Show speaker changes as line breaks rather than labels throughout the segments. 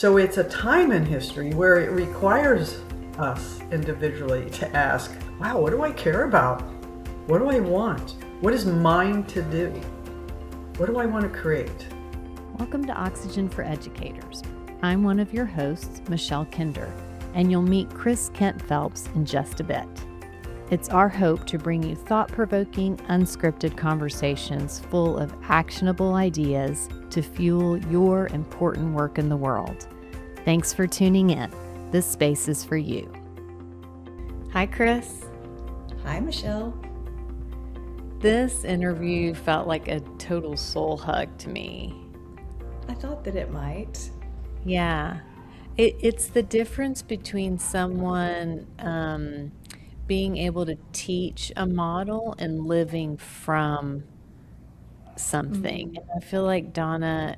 So it's a time in history where it requires us individually to ask, wow, what do I care about? What do I want? What is mine to do? What do I want to create?
Welcome to Oxygen for Educators. I'm one of your hosts, Michelle Kinder, and you'll meet Chris Kent Phelps in just a bit. It's our hope to bring you thought-provoking, unscripted conversations full of actionable ideas to fuel your important work in the world. Thanks for tuning in. This space is for you. Hi, Chris.
Hi, Michelle.
This interview felt like a total soul hug to me.
I thought that it might.
Yeah. It's the difference between someone being able to teach a model and living from something. And I feel like Donna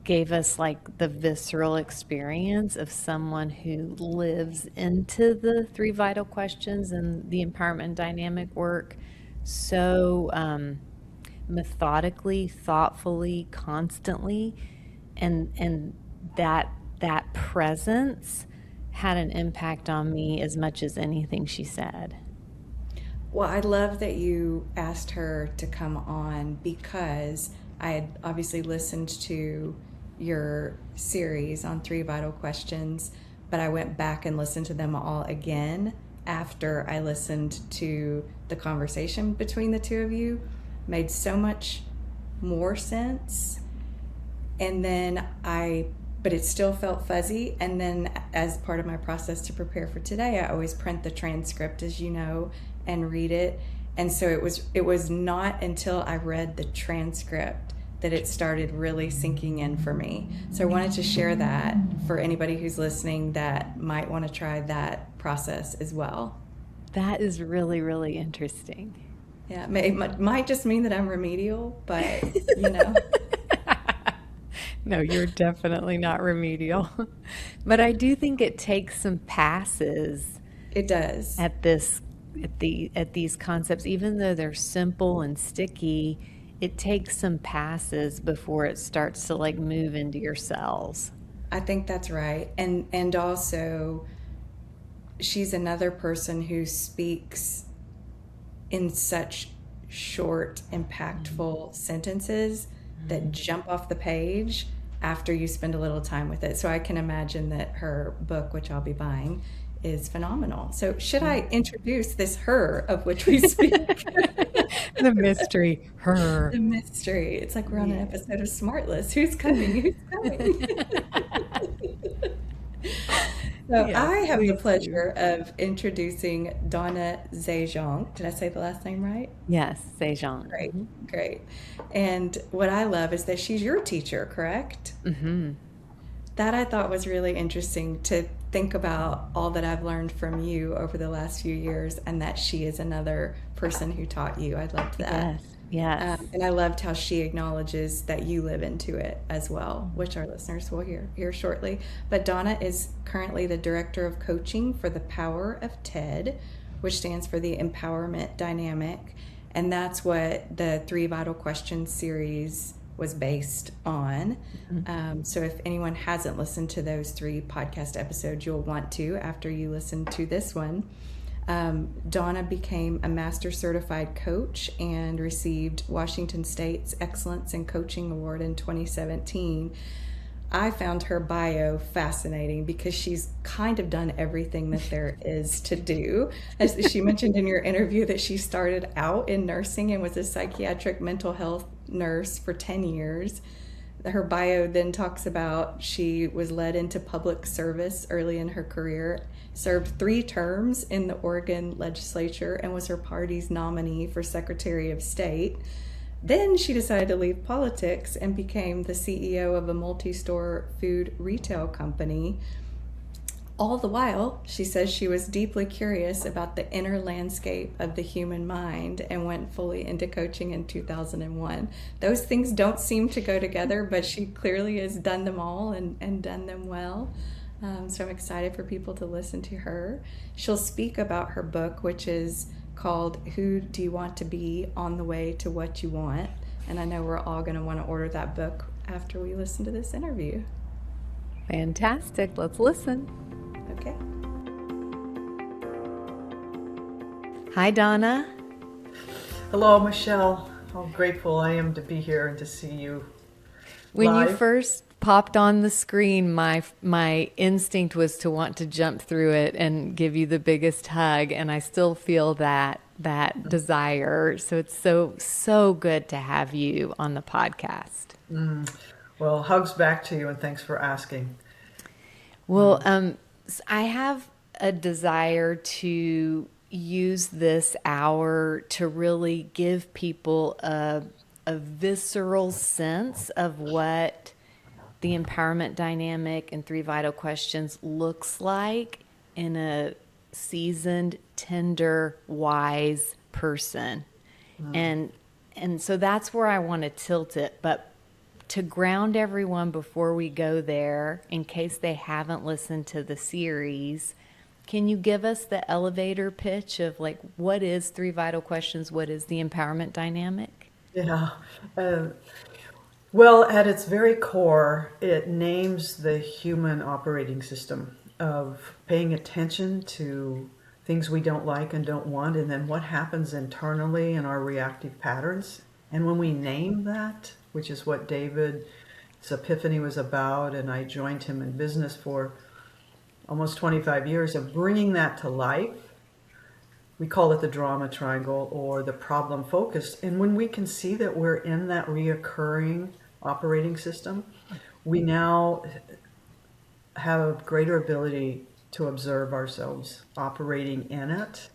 gave us like the visceral experience of someone who lives into the 3 vital questions and the empowerment dynamic work so methodically, thoughtfully, constantly, and that presence had an impact on me as much as anything she said.
Well, I love that you asked her to come on because I had obviously listened to your series on 3 vital questions, but I went back and listened to them all again after I listened to the conversation between the two of you. Made so much more sense. And then but it still felt fuzzy. And then as part of my process to prepare for today, I always print the transcript, as you know, and read it. And so it was not until I read the transcript that it started really sinking in for me. So I wanted to share that for anybody who's listening that might want to try that process as well.
That is really, really interesting.
Yeah, it might just mean that I'm remedial, but you know.
No, you're definitely not remedial. But I do think it takes some passes.
It does.
At these concepts, even though they're simple and sticky, it takes some passes before it starts to like move into your cells.
I think that's right. And also she's another person who speaks in such short, impactful sentences that jump off the page after you spend a little time with it. So I can imagine that her book, which I'll be buying, is phenomenal. So should I introduce this her of which we speak?
The mystery, her.
The mystery. It's like we're on an episode of Smartless. Who's coming? Who's coming? So yes, I have the pleasure of introducing Donna Zajonc. Did I say the last name right?
Yes, Zajonc.
Great. And what I love is that she's your teacher, correct?
Mm-hmm.
That I thought was really interesting to think about all that I've learned from you over the last few years, and that she is another person who taught you. I loved that.
Yes.
And I loved how she acknowledges that you live into it as well, which our listeners will hear shortly. But Donna is currently the Director of Coaching for the Power of TED, which stands for the Empowerment Dynamic. And that's what the 3 Vital Questions series was based on. Mm-hmm. So if anyone hasn't listened to those 3 podcast episodes, you'll want to after you listen to this one. Donna became a master certified coach and received Washington State's Excellence in Coaching Award in 2017. I found her bio fascinating because she's kind of done everything that there is to do. As she mentioned in your interview that she started out in nursing and was a psychiatric mental health nurse for 10 years. Her bio then talks about she was led into public service early in her career, served 3 terms in the Oregon legislature, and was her party's nominee for Secretary of State. Then she decided to leave politics and became the CEO of a multi-store food retail company. All the while, she says she was deeply curious about the inner landscape of the human mind and went fully into coaching in 2001. Those things don't seem to go together, but she clearly has done them all and done them well. So I'm excited for people to listen to her. She'll speak about her book, which is called Who Do You Want to Be? On the Way to What You Want. And I know we're all going to want to order that book after we listen to this interview.
Fantastic. Let's listen.
Okay.
Hi, Donna.
Hello, Michelle. How grateful I am to be here and to see you
When you
live.
first popped on the screen, my instinct was to want to jump through it and give you the biggest hug, and I still feel that desire. So it's so good to have you on the podcast.
Well, hugs back to you and thanks for asking.
Well, I have a desire to use this hour to really give people a visceral sense of what the empowerment dynamic and three vital questions looks like in a seasoned, tender, wise person. And so that's where I want to tilt it. But to ground everyone before we go there, in case they haven't listened to the series, can you give us the elevator pitch of like what is three vital questions? What is the empowerment dynamic?
Yeah. Uh, well, at its very core, it names the human operating system of paying attention to things we don't like and don't want, and then what happens internally in our reactive patterns. And when we name that, which is what David's epiphany was about, and I joined him in business for almost 25 years of bringing that to life. We call it the drama triangle or the problem focused. And when we can see that we're in that reoccurring operating system, we now have a greater ability to observe ourselves operating in it.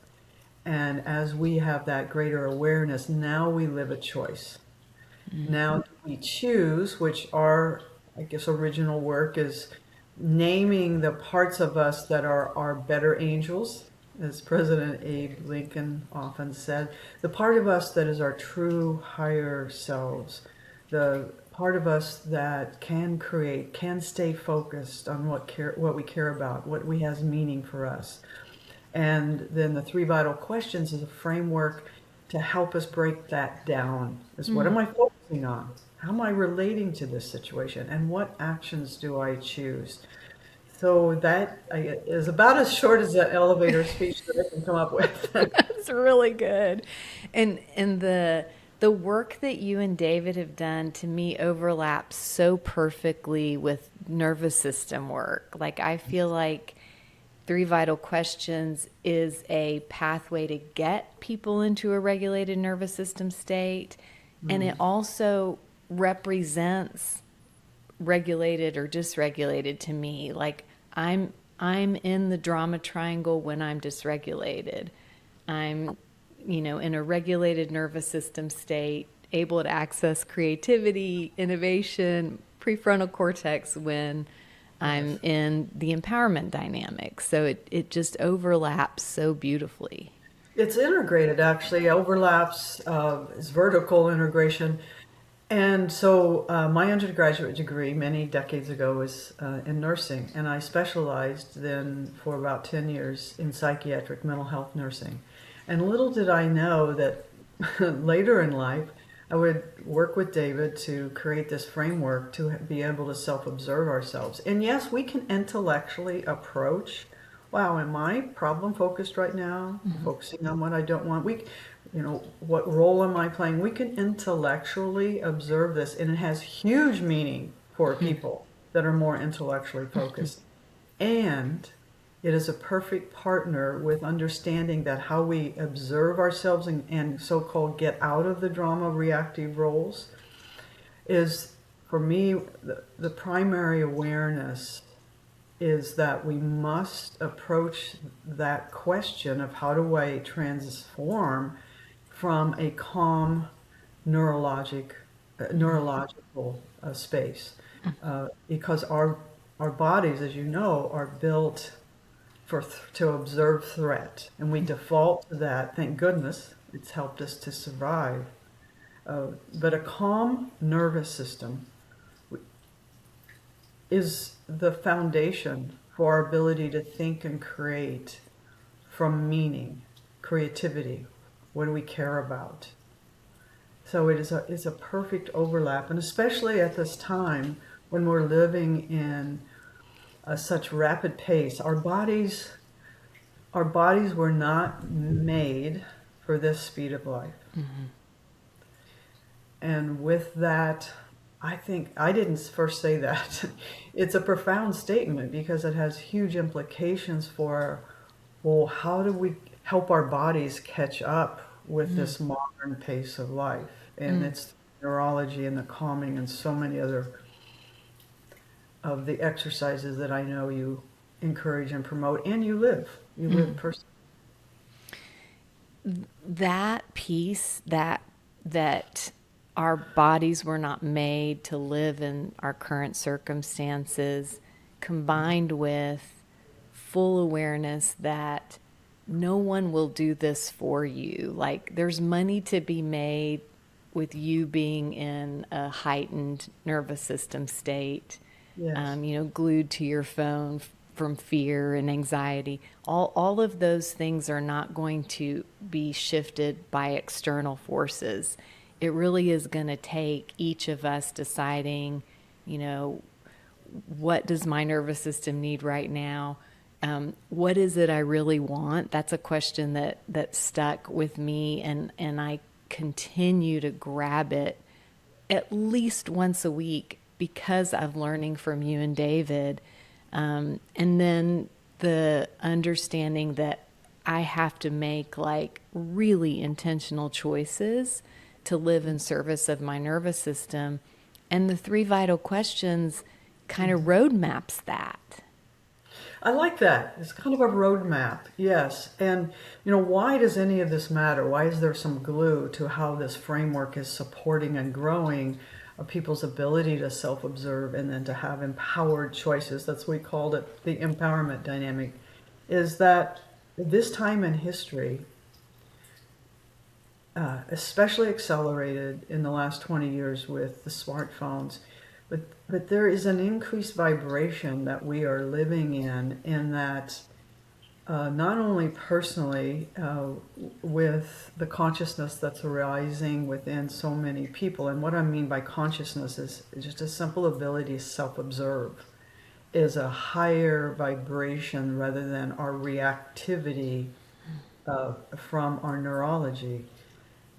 And as we have that greater awareness, now we live a choice. Now we choose, which our, I guess, original work is naming the parts of us that are our better angels, as President Abe Lincoln often said, the part of us that is our true higher selves, the part of us that can create, can stay focused on what we care about, what we has meaning for us. And then the three vital questions is a framework to help us break that down. Is what am I focusing on? How am I relating to this situation? And what actions do I choose? So that is about as short as the elevator speech that I can come up with.
That's really good. And the work that you and David have done to me overlaps so perfectly with nervous system work. Like I feel like three vital questions is a pathway to get people into a regulated nervous system state, and it also represents regulated or dysregulated to me. Like I'm in the drama triangle when I'm dysregulated. I'm, in a regulated nervous system state, able to access creativity, innovation, prefrontal cortex when I'm in the empowerment dynamic. So it just overlaps so beautifully.
It's integrated, actually, overlaps, is vertical integration. And so my undergraduate degree many decades ago was in nursing, and I specialized then for about 10 years in psychiatric mental health nursing. And little did I know that later in life, I would work with David to create this framework to be able to self-observe ourselves. And yes, we can intellectually approach, wow, am I problem focused right now? Focusing on what I don't want. What role am I playing? We can intellectually observe this, and it has huge meaning for people that are more intellectually focused. And it is a perfect partner with understanding that how we observe ourselves and so-called get out of the drama reactive roles is, for me, the primary awareness is that we must approach that question of how do I transform from a calm neurological space, because our bodies, as you know, are built to observe threat, and we default to that. Thank goodness it's helped us to survive. But a calm nervous system is the foundation for our ability to think and create from meaning, creativity. What do we care about? So it is a perfect overlap, and especially at this time when we're living in such rapid pace. Our bodies were not made for this speed of life. And with that, I think I didn't first say that. It's a profound statement because it has huge implications for, well, how do we help our bodies catch up with this modern pace of life? And it's neurology and the calming and so many other of the exercises that I know you encourage and promote, and you live personally.
That piece, that our bodies were not made to live in our current circumstances, combined with full awareness that no one will do this for you. Like, there's money to be made with you being in a heightened nervous system state,
Yes.
glued to your phone from fear and anxiety. All of those things are not going to be shifted by external forces. It really is going to take each of us deciding, what does my nervous system need right now? What is it I really want? That's a question that stuck with me, and I continue to grab it at least once a week because of learning from you and David. And then the understanding that I have to make like really intentional choices to live in service of my nervous system. And the 3 vital questions kind of roadmaps that.
I like that. It's kind of a roadmap, yes. And, why does any of this matter? Why is there some glue to how this framework is supporting and growing people's ability to self-observe and then to have empowered choices? That's what we called it, the empowerment dynamic. Is that this time in history, especially accelerated in the last 20 years with the smartphones, but there is an increased vibration that we are living in that not only personally with the consciousness that's arising within so many people, and what I mean by consciousness is just a simple ability to self-observe, is a higher vibration rather than our reactivity from our neurology.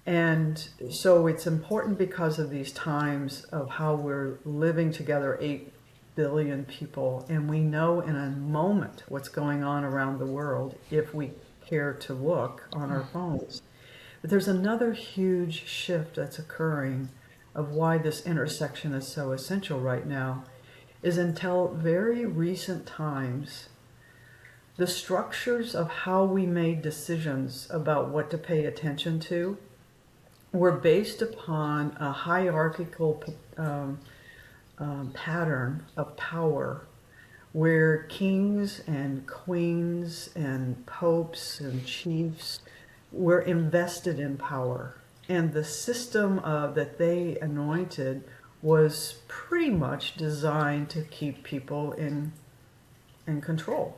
And so it's important because of these times of how we're living together, 8 billion people, and we know in a moment what's going on around the world if we care to look on our phones. But there's another huge shift that's occurring of why this intersection is so essential right now, is until very recent times, the structures of how we made decisions about what to pay attention to were based upon a hierarchical pattern of power where kings and queens and popes and chiefs were invested in power. And the system that they anointed was pretty much designed to keep people in control.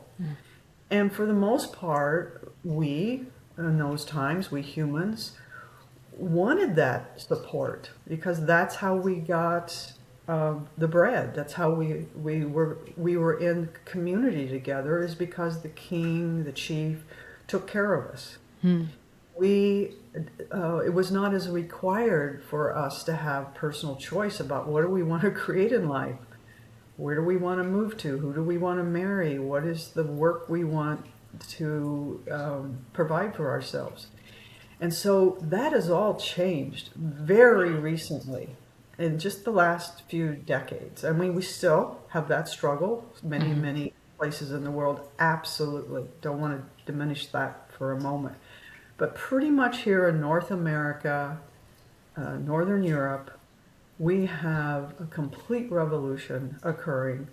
And for the most part, we, in those times, we humans, wanted that support because that's how we got the bread. That's how we were in community together, is because the king, the chief, took care of us. It was not as required for us to have personal choice about what do we want to create in life, where do we want to move to, who do we want to marry, what is the work we want to provide for ourselves. And so that has all changed very recently, in just the last few decades. I mean, we still have that struggle, many places in the world, absolutely. Don't want to diminish that for a moment. But pretty much here in North America, Northern Europe, we have a complete revolution occurring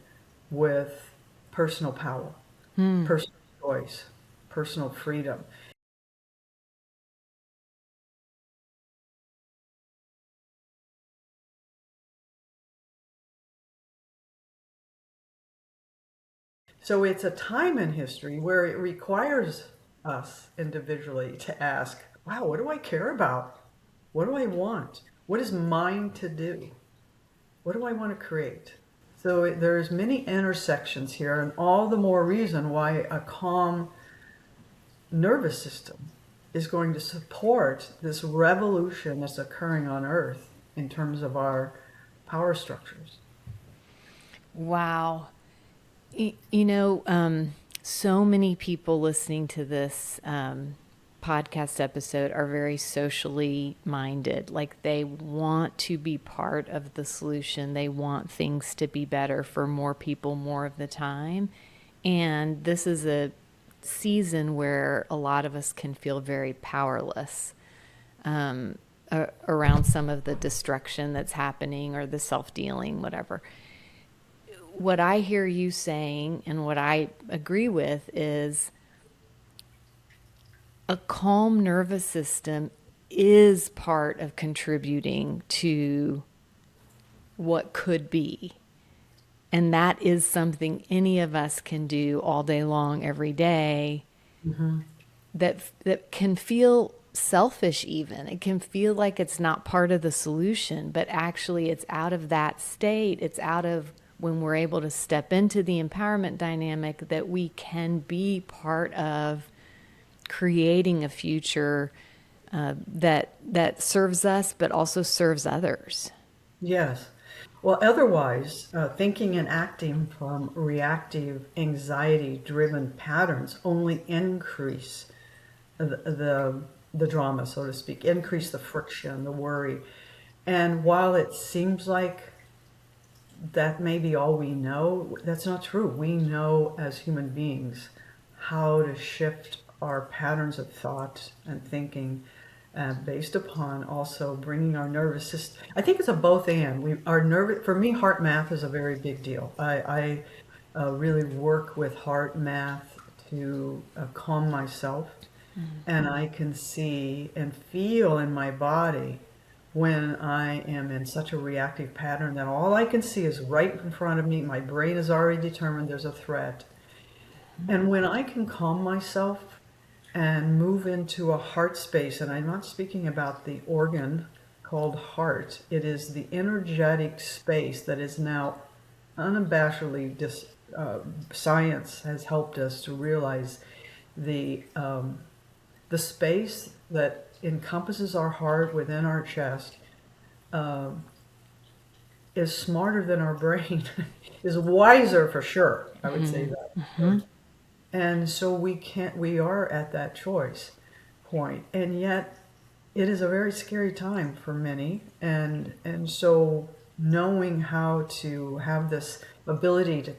with personal power, personal choice, personal freedom. So it's a time in history where it requires us individually to ask, wow, what do I care about? What do I want? What is mine to do? What do I want to create? So there's many intersections here, and all the more reason why a calm nervous system is going to support this revolution that's occurring on Earth in terms of our power structures.
Wow. You know, so many people listening to this podcast episode are very socially minded. Like they want to be part of the solution. They want things to be better for more people more of the time. And this is a season where a lot of us can feel very powerless around some of the destruction that's happening or the self-dealing, whatever. What I hear you saying and what I agree with is a calm nervous system is part of contributing to what could be. And that is something any of us can do all day long, every day, that can feel selfish even. It can feel like it's not part of the solution, but actually it's out of that state. It's out of when we're able to step into the empowerment dynamic that we can be part of creating a future that serves us, but also serves others.
Yes. Well, otherwise, thinking and acting from reactive, anxiety-driven patterns only increase the drama, so to speak, increase the friction, the worry. And while it seems like that may be all we know, that's not true. We know as human beings how to shift our patterns of thought and thinking based upon also bringing our nervous system. I think it's a both and. For me, heart math is a very big deal. I really work with heart math to calm myself. And I can see and feel in my body when I am in such a reactive pattern that all I can see is right in front of me. My brain is already determined there's a threat. And when I can calm myself and move into a heart space, and I'm not speaking about the organ called heart, it is the energetic space that is now unabashedly, science has helped us to realize the space that encompasses our heart within our chest is smarter than our brain, is wiser for sure. I would say that. And so we are at that choice point. And yet it is a very scary time for many. And so knowing how to have this ability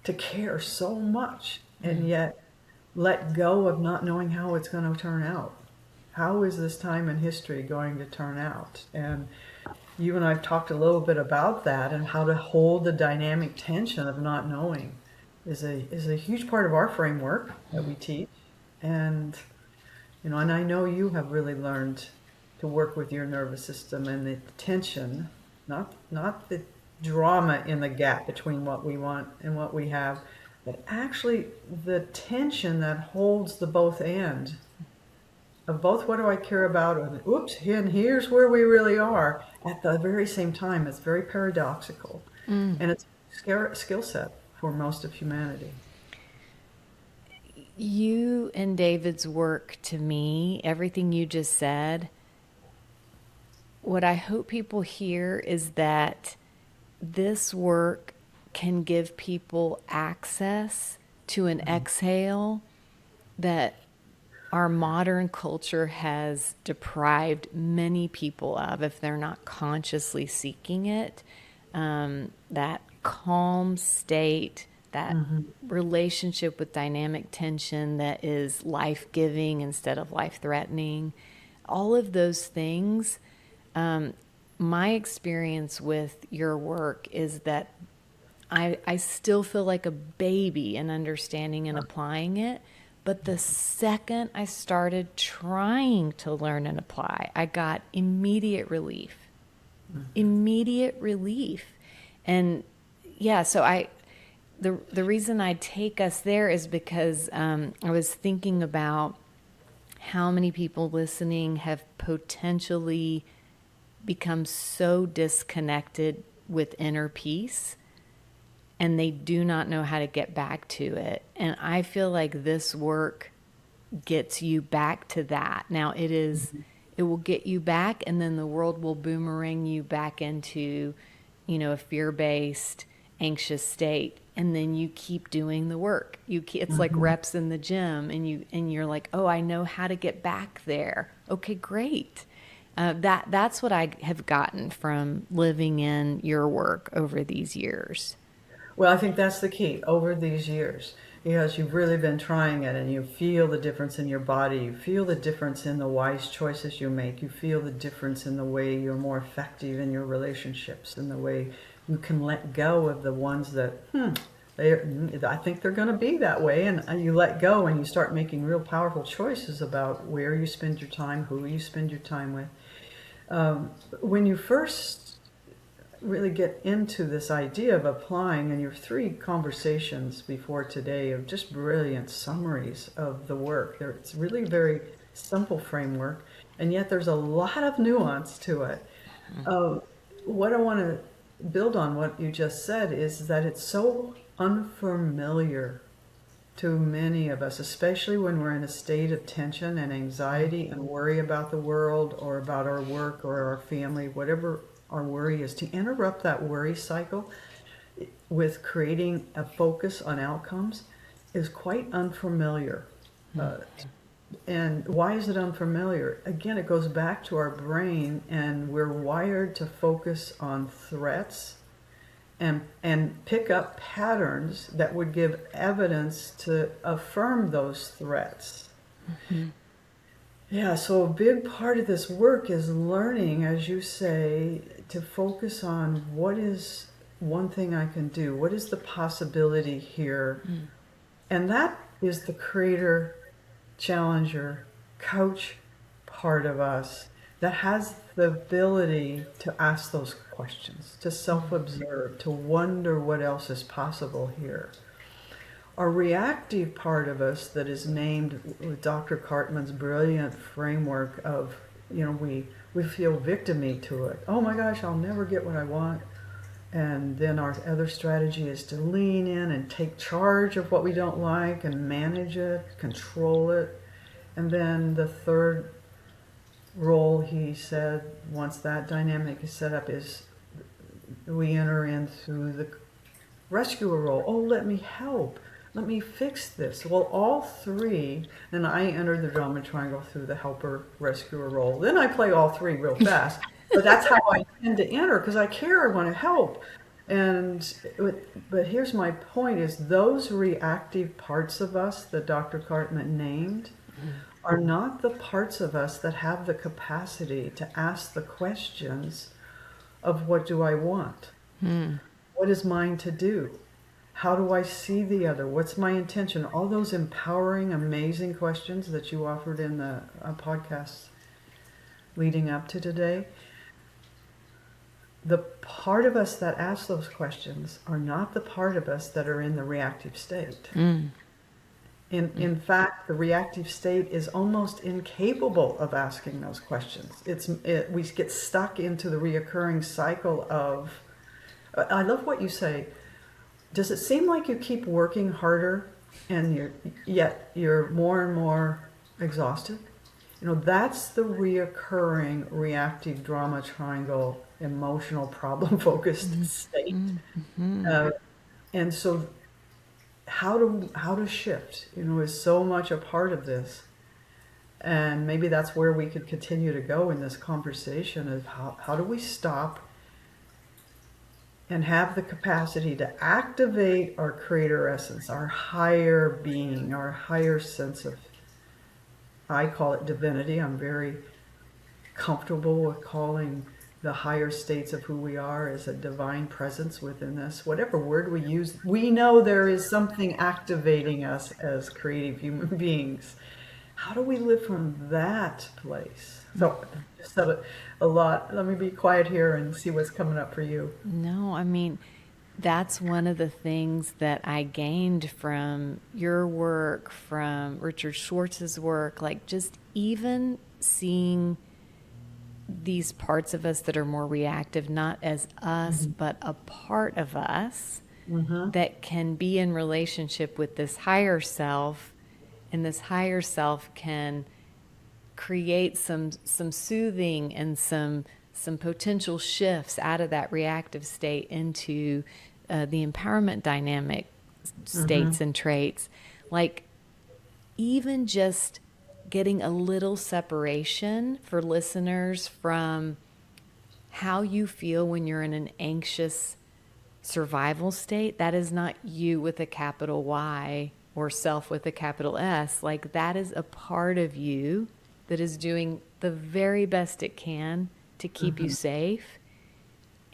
to care so much and yet let go of not knowing how it's going to turn out. How is this time in history going to turn out? And you and I have talked a little bit about that and how to hold the dynamic tension of not knowing is a huge part of our framework that we teach. And and I know you have really learned to work with your nervous system and the tension, not the drama in the gap between what we want and what we have, but actually the tension that holds the both end of both what do I care about and oops, and here's where we really are at the very same time. It's very paradoxical. And it's a skill set for most of humanity.
You and David's work, to me, everything you just said, what I hope people hear is that this work can give people access to an exhale that our modern culture has deprived many people of if they're not consciously seeking it. That calm state, that relationship with dynamic tension that is life-giving instead of life-threatening. All of those things, my experience with your work is that I still feel like a baby in understanding and applying it. But the second I started trying to learn and apply, I got immediate relief. Immediate relief. And yeah, so the reason I take us there is because I was thinking about how many people listening have potentially become so disconnected with inner peace and they do not know how to get back to it. And I feel like this work gets you back to that. Now it will get you back, and then the world will boomerang you back into, a fear-based, anxious state. And then you keep doing the work. It's like reps in the gym, and you're like, oh, I know how to get back there. Okay, great. That's what I have gotten from living in your work over these years.
Well, I think that's the key over these years, because you've really been trying it and you feel the difference in your body. You feel the difference in the wise choices you make. You feel the difference in the way you're more effective in your relationships, and the way you can let go of the ones that, I think they're going to be that way. And you let go and you start making real powerful choices about where you spend your time, who you spend your time with. When you first really get into this idea of applying, and your 3 conversations before today of just brilliant summaries of the work. It's really very simple framework, and yet there's a lot of nuance to it. What I want to build on what you just said is that it's so unfamiliar to many of us, especially when we're in a state of tension and anxiety and worry about the world or about our work or our family, whatever our worry is. To interrupt that worry cycle with creating a focus on outcomes is quite unfamiliar. And why is it unfamiliar? Again, it goes back to our brain, and we're wired to focus on threats and pick up patterns that would give evidence to affirm those threats. Yeah, so a big part of this work is learning, as you say, to focus on what is one thing I can do, what is the possibility here. And that is the creator, challenger, coach part of us that has the ability to ask those questions, to self-observe, to wonder what else is possible here. Our reactive part of us that is named with Dr. Cartman's brilliant framework of, we feel victim-y to it. Oh my gosh, I'll never get what I want. And then our other strategy is to lean in and take charge of what we don't like and manage it, control it. And then the third role, he said, once that dynamic is set up, is we enter in through the rescuer role. Oh, let me help. Let me fix this. Well, all 3, and I enter the drama triangle through the helper rescuer role. Then I play all 3 real fast. But that's how I tend to enter, because I care, I want to help. But here's my point, is those reactive parts of us that Dr. Cartman named are not the parts of us that have the capacity to ask the questions of what do I want? What is mine to do? How do I see the other? What's my intention? All those empowering, amazing questions that you offered in the podcasts leading up to today. The part of us that asks those questions are not the part of us that are in the reactive state. In fact, the reactive state is almost incapable of asking those questions. We get stuck into the reoccurring cycle of, I love what you say, does it seem like you keep working harder and yet you're more and more exhausted? That's the reoccurring reactive drama triangle, emotional problem-focused state. And so how to shift, is so much a part of this. And maybe that's where we could continue to go in this conversation of how do we stop and have the capacity to activate our creator essence, our higher being, our higher sense of, I call it divinity. I'm very comfortable with calling the higher states of who we are as a divine presence within us. Whatever word we use, we know there is something activating us as creative human beings. How do we live from that place? So I just said a lot. Let me be quiet here and see what's coming up for you.
No, I mean, that's one of the things that I gained from your work, from Richard Schwartz's work, like just even seeing these parts of us that are more reactive, not as us, but a part of us that can be in relationship with this higher self, and this higher self can create some soothing and some potential shifts out of that reactive state into the empowerment dynamic states and traits. Like, even just getting a little separation for listeners from how you feel when you're in an anxious survival state. That is not you with a capital Y or self with a capital S. Like, that is a part of you that is doing the very best it can to keep you safe.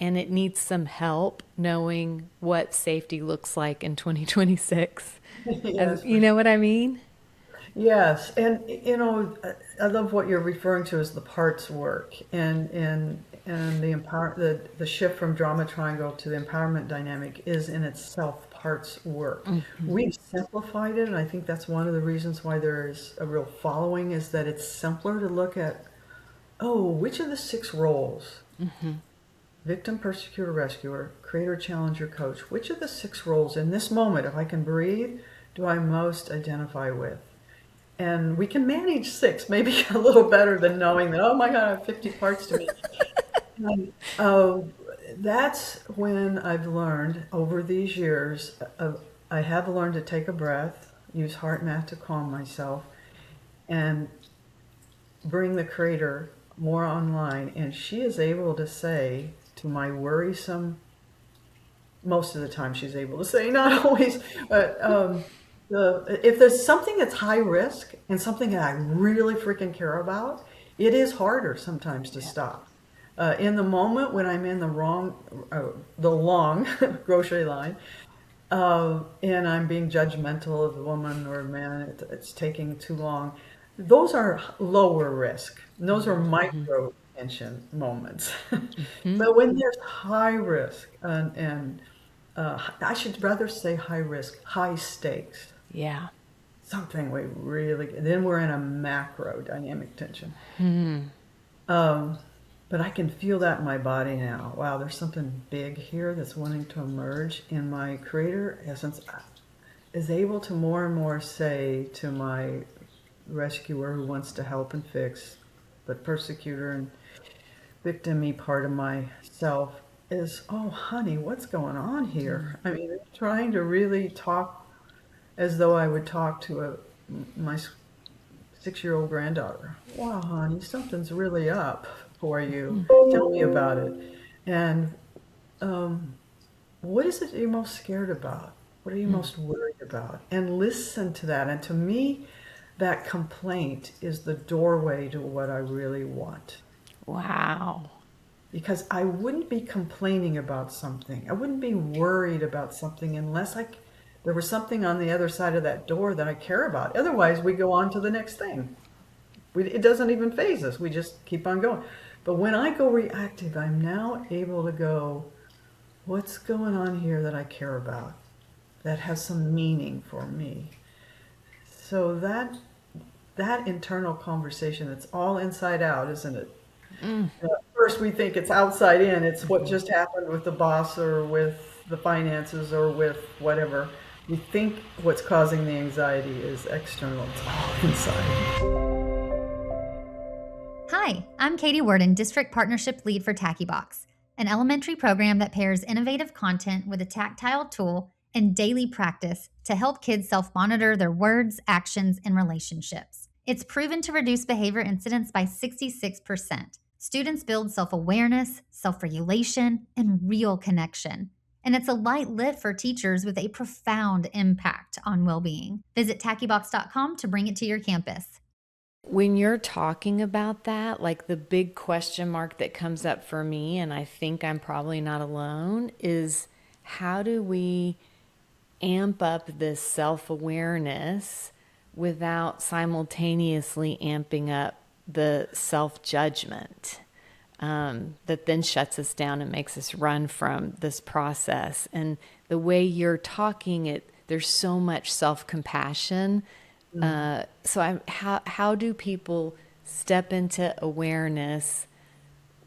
And it needs some help knowing what safety looks like in 2026.
Yes,
You know what I mean?
yes, and I love what you're referring to as the parts work, and the shift from drama triangle to the empowerment dynamic is in itself parts work. We've simplified it, and I think that's one of the reasons why there is a real following, is that it's simpler to look at, which of the 6 roles, victim, persecutor, rescuer, creator, challenger, coach, which of the 6 roles in this moment, if I can breathe, do I most identify with? And we can manage 6 maybe a little better than knowing that, oh my God, I have 50 parts to me. And, that's when I've learned over these years, I have learned to take a breath, use heart math to calm myself, and bring the creator more online. And she is able to say to my worrisome, most of the time she's able to say, not always, but if there's something that's high risk and something that I really freaking care about, it is harder sometimes to stop. In the moment when I'm in the long grocery line, and I'm being judgmental of the woman or man, it's taking too long. Those are lower risk. Those are micro tension moments. But when there's high risk and I should rather say high risk, high stakes.
Yeah.
Something we really, then we're in a macro dynamic tension. But I can feel that in my body now. Wow, there's something big here that's wanting to emerge, in my creator essence is able to more and more say to my rescuer who wants to help and fix, but persecutor and victim-y part of myself is, oh honey, what's going on here? I mean, trying to really talk as though I would talk to my 6-year-old granddaughter. Wow, honey, something's really up for you. Tell me about it. And what is it you're most scared about? What are you most worried about? And listen to that. And to me, that complaint is the doorway to what I really want.
Wow.
Because I wouldn't be complaining about something. I wouldn't be worried about something unless there was something on the other side of that door that I care about. Otherwise, we go on to the next thing. It doesn't even faze us. We just keep on going. But when I go reactive, I'm now able to go, what's going on here that I care about, that has some meaning for me? So that internal conversation, it's all inside out, isn't it? First we think it's outside in. It's what just happened with the boss or with the finances or with whatever. We think what's causing the anxiety is external. It's all inside.
Hi, I'm Katie Worden, District Partnership Lead for TakiBox, an elementary program that pairs innovative content with a tactile tool and daily practice to help kids self-monitor their words, actions, and relationships. It's proven to reduce behavior incidents by 66%. Students build self-awareness, self-regulation, and real connection. And it's a light lift for teachers with a profound impact on well-being. Visit takibox.com to bring it to your campus.
When you're talking about that, like, the big question mark that comes up for me, and I think I'm probably not alone, is how do we amp up this self-awareness without simultaneously amping up the self-judgment that then shuts us down and makes us run from this process? And the way you're talking, there's so much self-compassion. So how do people step into awareness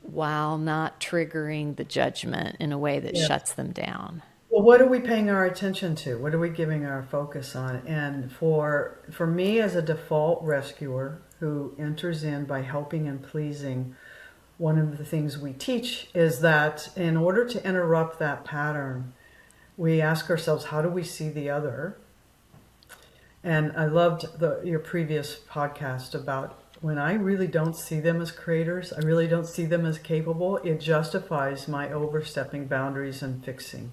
while not triggering the judgment in a way that shuts them down?
Well, what are we paying our attention to? What are we giving our focus on? And for me as a default rescuer who enters in by helping and pleasing, one of the things we teach is that in order to interrupt that pattern, we ask ourselves, how do we see the other? And I loved your previous podcast about when I really don't see them as creators, I really don't see them as capable, it justifies my overstepping boundaries and fixing.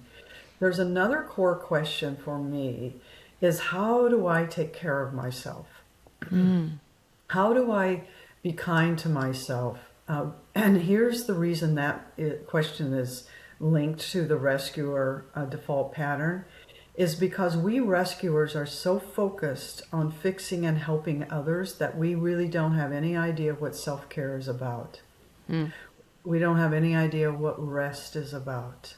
There's another core question for me is how do I take care of myself? How do I be kind to myself? And here's the reason that question is linked to the rescuer default pattern is because we rescuers are so focused on fixing and helping others that we really don't have any idea what self-care is about. We don't have any idea what rest is about.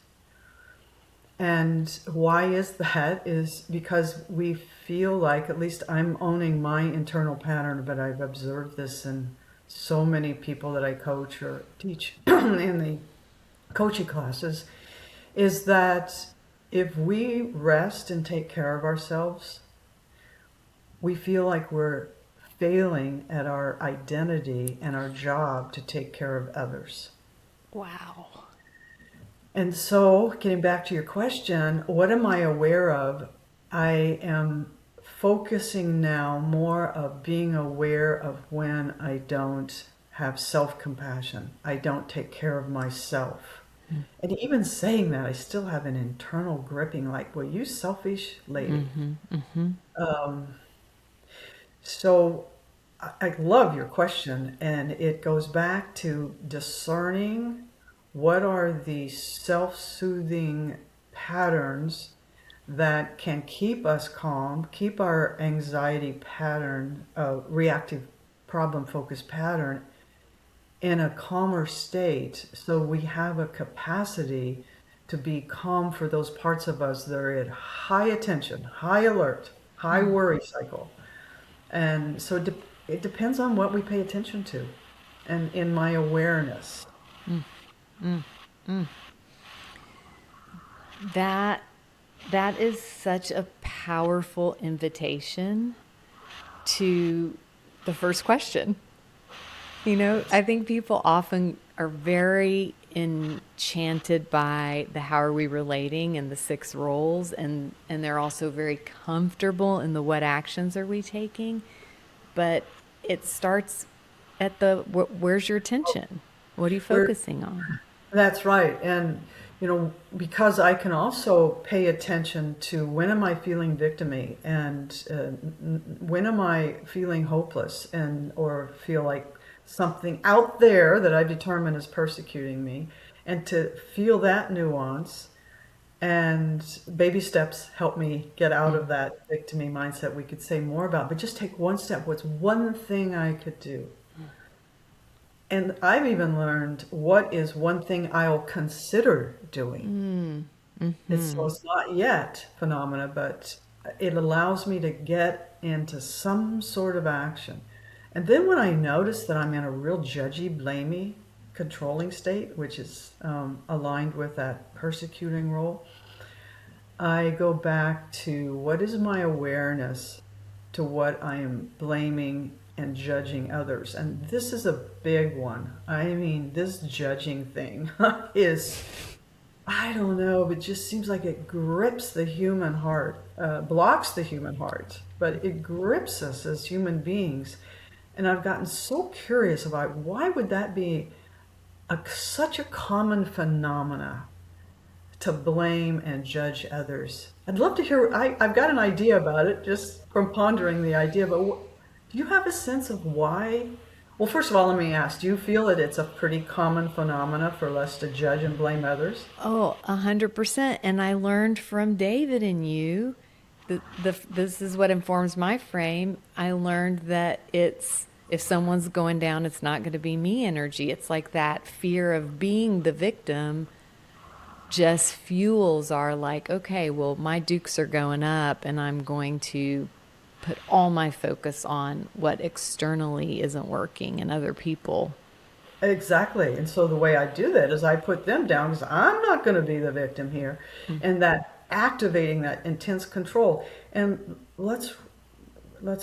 And why is that? Is because we feel like, at least I'm owning my internal pattern, but I've observed this in so many people that I coach or teach in the coaching classes, is that if we rest and take care of ourselves, we feel like we're failing at our identity and our job to take care of others.
Wow.
And so, getting back to your question, what am I aware of? I am focusing now more of being aware of when I don't have self-compassion. I don't take care of myself. And even saying that, I still have an internal gripping, like, well, you selfish lady. So I love your question, and it goes back to discerning what are the self-soothing patterns that can keep us calm, keep our anxiety pattern, reactive problem-focused pattern in a calmer state, so we have a capacity to be calm for those parts of us that are at high attention, high alert, high worry cycle. And so it depends on what we pay attention to and in my awareness.
That is such a powerful invitation to the first question. You know, I think people often are very enchanted by the how are we relating and the 6 roles, and they're also very comfortable in the what actions are we taking. But it starts at the where's your attention? What are you focusing on?
That's right. And, because I can also pay attention to when am I feeling victimy and when am I feeling hopeless and or feel like something out there that I determine is persecuting me, and to feel that nuance. And baby steps help me get out of that victimy mindset we could say more about, but just take one step. What's one thing I could do? And I've even learned what is one thing I'll consider doing. It's not yet phenomena, but it allows me to get into some sort of action. And then when I notice that I'm in a real judgy, blamey, controlling state, which is aligned with that persecuting role, I go back to what is my awareness to what I am blaming and judging others. And this is a big one. I mean, this judging thing is, I don't know, but it just seems like it grips the human heart, blocks the human heart, but it grips us as human beings. And I've gotten so curious about why would that be such a common phenomena to blame and judge others. I'd love to hear, I've got an idea about it just from pondering the idea, but do you have a sense of why? Well, first of all, let me ask, do you feel that it's a pretty common phenomena for us to judge and blame others?
Oh, 100%. And I learned from David and you, this is what informs my frame. I learned that it's, if someone's going down, it's not going to be me energy. It's like that fear of being the victim just fuels our like, okay, well, my dukes are going up and I'm going to put all my focus on what externally isn't working and other people.
Exactly. And so the way I do that is I put them down because I'm not going to be the victim here. And that activating that intense control. And let's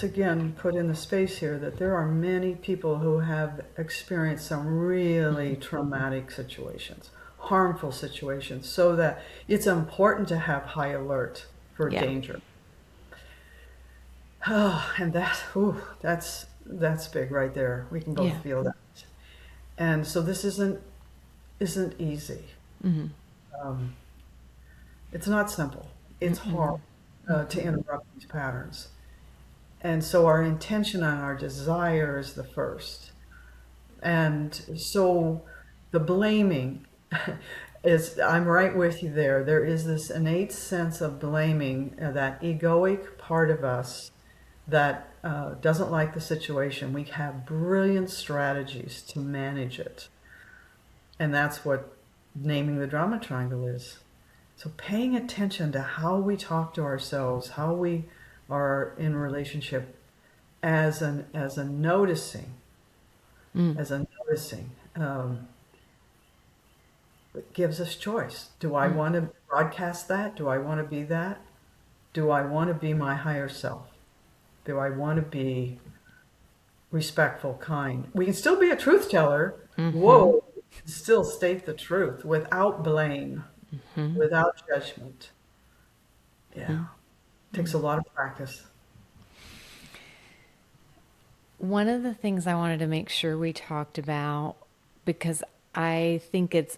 again put in the space here that there are many people who have experienced some really traumatic situations, harmful situations, so that it's important to have high alert for
Yeah.
danger. And that's big right there. We can both
Yeah.
feel that. And so this isn't easy.
Mm-hmm.
Um, it's not simple. It's hard to interrupt these patterns. And so our intention and our desire is the first. And so the blaming is, I'm right with you there. There is this innate sense of blaming, that egoic part of us that doesn't like the situation. We have brilliant strategies to manage it. And that's what naming the drama triangle is. So paying attention to how we talk to ourselves, how we are in relationship as a noticing, it gives us choice. Do I want to broadcast that? Do I want to be that? Do I want to be my higher self? Do I want to be respectful, kind? We can still be a truth teller. Whoa, still state the truth without blame, without judgment. Yeah, takes a lot of practice.
One of the things I wanted to make sure we talked about, because I think it's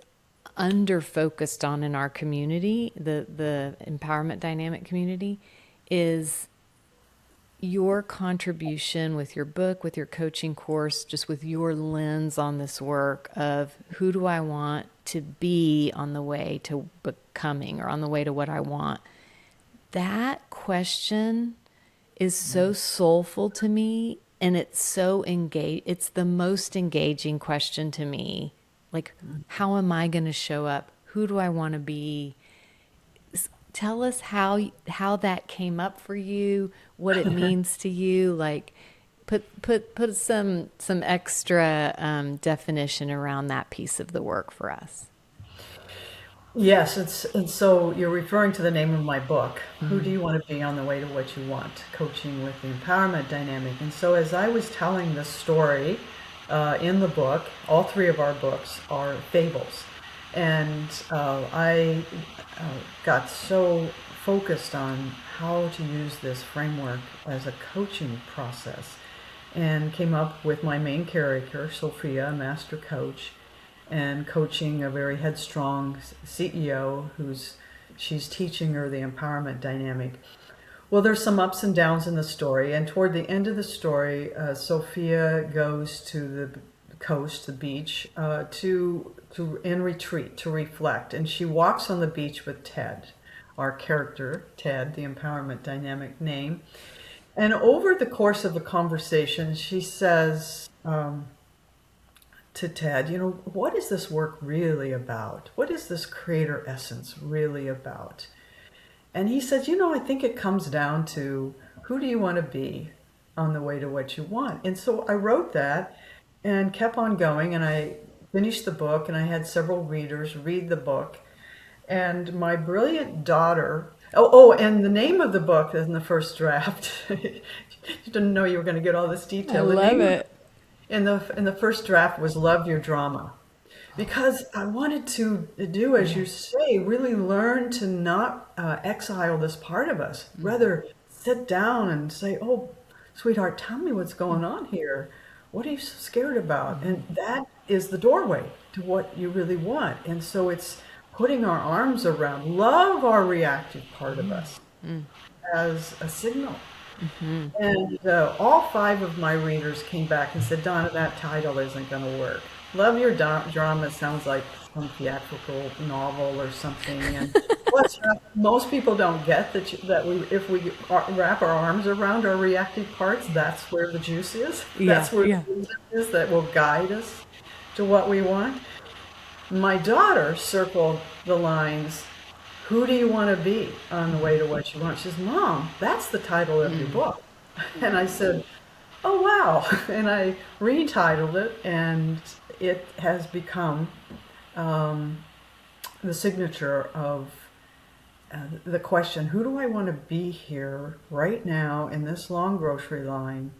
under focused on in our community, the empowerment dynamic community, is your contribution with your book, with your coaching course, just with your lens on this work of who do I want to be on the way to becoming or on the way to what I want. That question is so soulful to me, and it's so it's the most engaging question to me. Like, how am I going to show up? Who do I want to be? Tell us how that came up for you, what it means to you. Like, put some extra definition around that piece of the work for us.
Yes, and so you're referring to the name of my book, Who Do You Want to Be on the Way to What You Want? Coaching with the Empowerment Dynamic. And so as I was telling the story in the book, all three of our books are fables. And I got so focused on how to use this framework as a coaching process and came up with my main character, Sophia, a master coach, and coaching a very headstrong CEO she's teaching her the empowerment dynamic. Well, there's some ups and downs in the story, and toward the end of the story, Sophia goes to the coast, the beach, to in retreat to reflect, and she walks on the beach with Ted, our character, Ted, the empowerment dynamic name. And over the course of the conversation, she says to Ted, what is this work really about? What is this creator essence really about? And he says, I think it comes down to who do you want to be on the way to what you want? And so I wrote that and kept on going, and I finished the book, and I had several readers read the book. And my brilliant daughter, and the name of the book is in the first draft. You didn't know you were going to get all this detail.
I love it.
In the first draft was Love Your Drama. Because I wanted to do, as you say, really learn to not exile this part of us. Rather, sit down and say, oh, sweetheart, tell me what's going on here. What are you so scared about? And that is the doorway to what you really want. And so it's putting our arms around, love our reactive part of us as a signal. And all 5 of my readers came back and said, Donna, that title isn't going to work. Love Your Drama sounds like some theatrical novel or something. And most people don't get that if we wrap our arms around our reactive parts, that's where the juice is. That's where the juice is that will guide us to what we want. My daughter circled the lines, who do you want to be on the way to what you want? She says, Mom, that's the title of your book. And I said, oh wow. And I retitled it, and it has become um, the signature of the question, who do I want to be here right now in this long grocery line?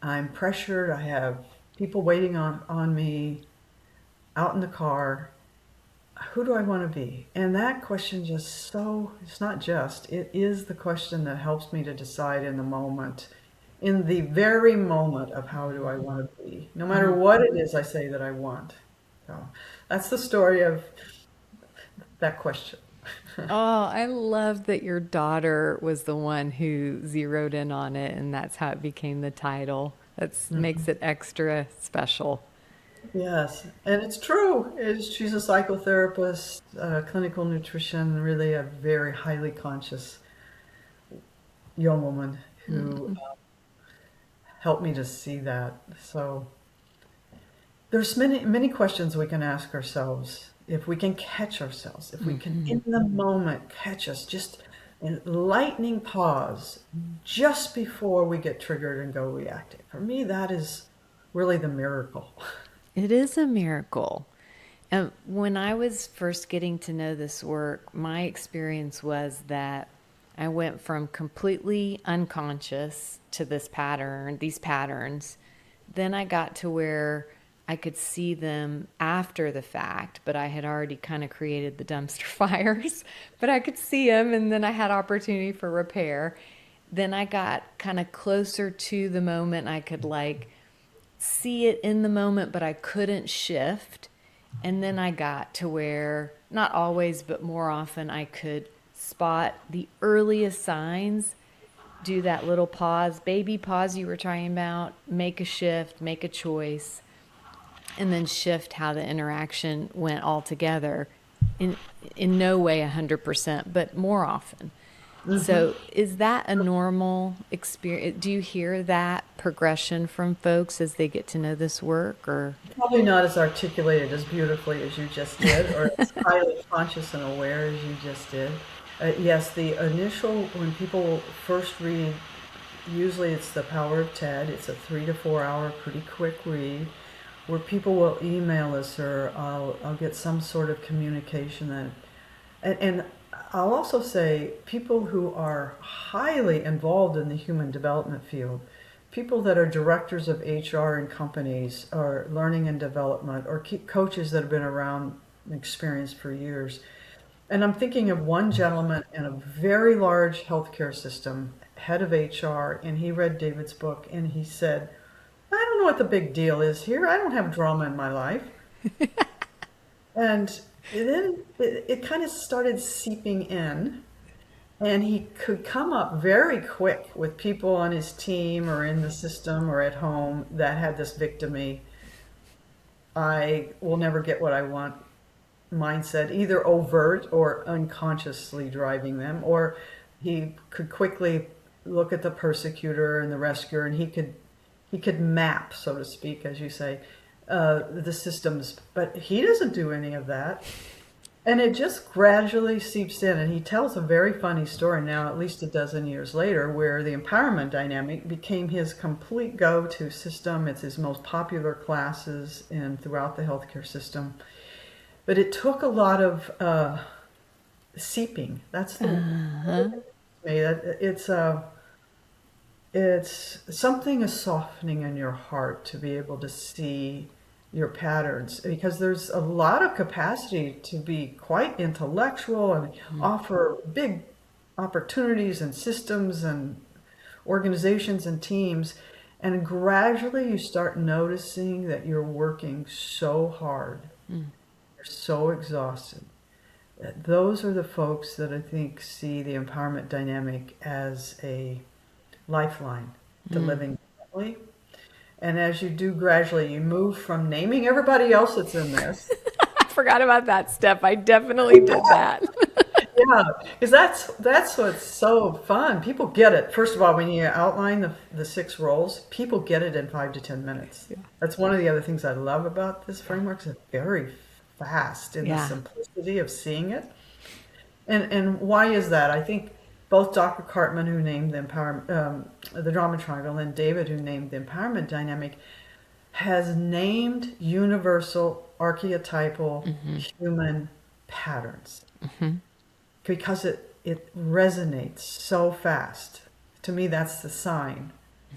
I'm pressured, I have people waiting on me out in the car. Who do I want to be? And that question just so, it's not just, it is the question that helps me to decide in the moment, in the very moment of how do I want to be, no matter what it is I say that I want. So that's the story of that question.
Oh, I love that your daughter was the one who zeroed in on it, and that's how it became the title. That makes it extra special.
Yes, and it's true. She's a psychotherapist, clinical nutrition, really a very highly conscious young woman who helped me to see that. So there's many questions we can ask ourselves if we can catch ourselves, if we can in the moment catch us, just a lightning pause just before we get triggered and go reactive. For me, that is really the miracle.
It is a miracle. And when I was first getting to know this work, my experience was that I went from completely unconscious to these patterns. Then I got to where I could see them after the fact, but I had already kind of created the dumpster fires, but I could see them, and then I had opportunity for repair. Then I got kind of closer to the moment. I could like see it in the moment, but I couldn't shift. And then I got to where, not always, but more often, I could spot the earliest signs, do that little pause, baby pause you were talking about, make a shift, make a choice, and then shift how the interaction went altogether. In, in no way 100%, but more often. So is that a normal experience? Do you hear that progression from folks as they get to know this work, or?
Probably not as articulated as beautifully as you just did, or as highly conscious and aware as you just did. Yes, the initial, when people first read, usually it's The Power of TED. It's a 3 to 4 hour, pretty quick read, where people will email us, or I'll get some sort of communication that, and I'll also say people who are highly involved in the human development field, people that are directors of HR in companies, or learning and development, or coaches that have been around and experienced for years. And I'm thinking of one gentleman in a very large healthcare system, head of HR, and he read David's book and he said, I don't know what the big deal is here. I don't have drama in my life. And then it kind of started seeping in, and he could come up very quick with people on his team or in the system or at home that had this victimy, I will never get what I want mindset, either overt or unconsciously driving them. Or he could quickly look at the persecutor and the rescuer, and he could map, so to speak, as you say, the systems, but he doesn't do any of that. And it just gradually seeps in. And he tells a very funny story now, at least a dozen years later, where the empowerment dynamic became his complete go-to system. It's his most popular classes throughout the healthcare system. But it took a lot of seeping. That's the it's something is softening in your heart to be able to see your patterns, because there's a lot of capacity to be quite intellectual and offer big opportunities and systems and organizations and teams. And gradually you start noticing that you're working so hard, you're so exhausted. Those are the folks that I think see the empowerment dynamic as a lifeline to living differently. And as you do gradually, you move from naming everybody else that's in this.
I forgot about that step. I definitely did that.
Yeah, because that's what's so fun. People get it. First of all, when you outline the 6 roles, people get it in 5 to 10 minutes. Yeah. That's one of the other things I love about this framework. It's very fast in the simplicity of seeing it. And why is that? I think both Dr. Cartman, who named the drama triangle, and David, who named the empowerment dynamic, has named universal archetypal human patterns because it resonates so fast. To me, that's the sign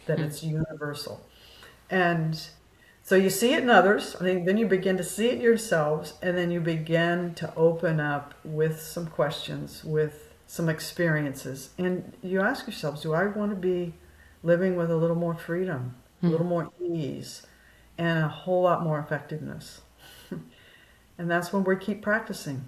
that it's universal. And so you see it in others, then you begin to see it yourselves, and then you begin to open up with some questions, with some experiences. And you ask yourselves, do I want to be living with a little more freedom, a little more ease, and a whole lot more effectiveness? And that's when we keep practicing.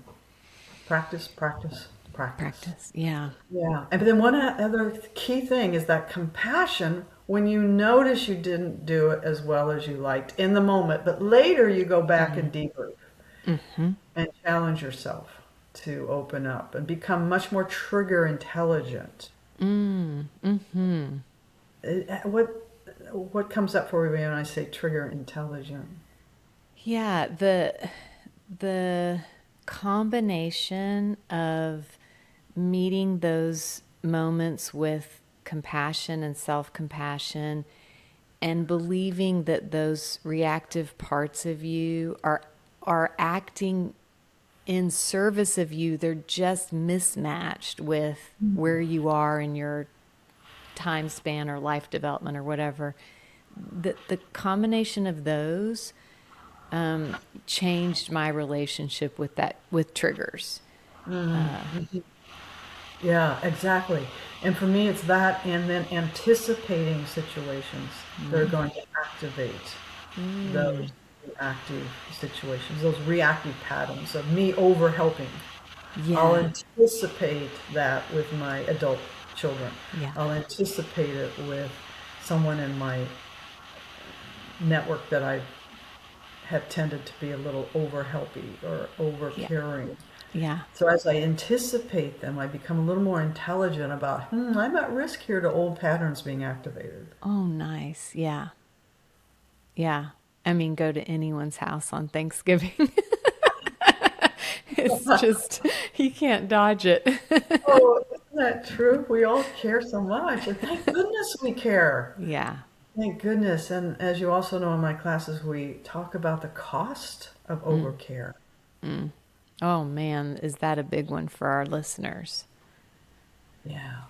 Practice, practice, practice.
Practice. Yeah.
Yeah. And then one other key thing is that compassion, when you notice you didn't do it as well as you liked in the moment, but later you go back and debrief and challenge yourself to open up and become much more trigger intelligent. What comes up for you when I say trigger intelligent?
Yeah, the combination of meeting those moments with compassion and self-compassion and believing that those reactive parts of you are acting in service of you. They're just mismatched with where you are in your time span or life development or whatever. The combination of those changed my relationship with triggers.
Yeah, exactly. And for me, it's that, and then anticipating situations that are going to activate those reactive situations, those reactive patterns of me over helping. I'll
Yeah.
anticipate that with my adult children.
Yeah.
I'll anticipate it with someone in my network that I have tended to be a little over helpy or over caring.
Yeah.
So as I anticipate them, I become a little more intelligent about, I'm at risk here to old patterns being activated.
Oh, nice. Yeah. Yeah. I mean, go to anyone's house on Thanksgiving. It's just, you can't dodge it.
Oh, isn't that true? We all care so much, and thank goodness we care.
Yeah.
Thank goodness. And as you also know in my classes, we talk about the cost of overcare.
Oh, man, is that a big one for our listeners?
Yeah.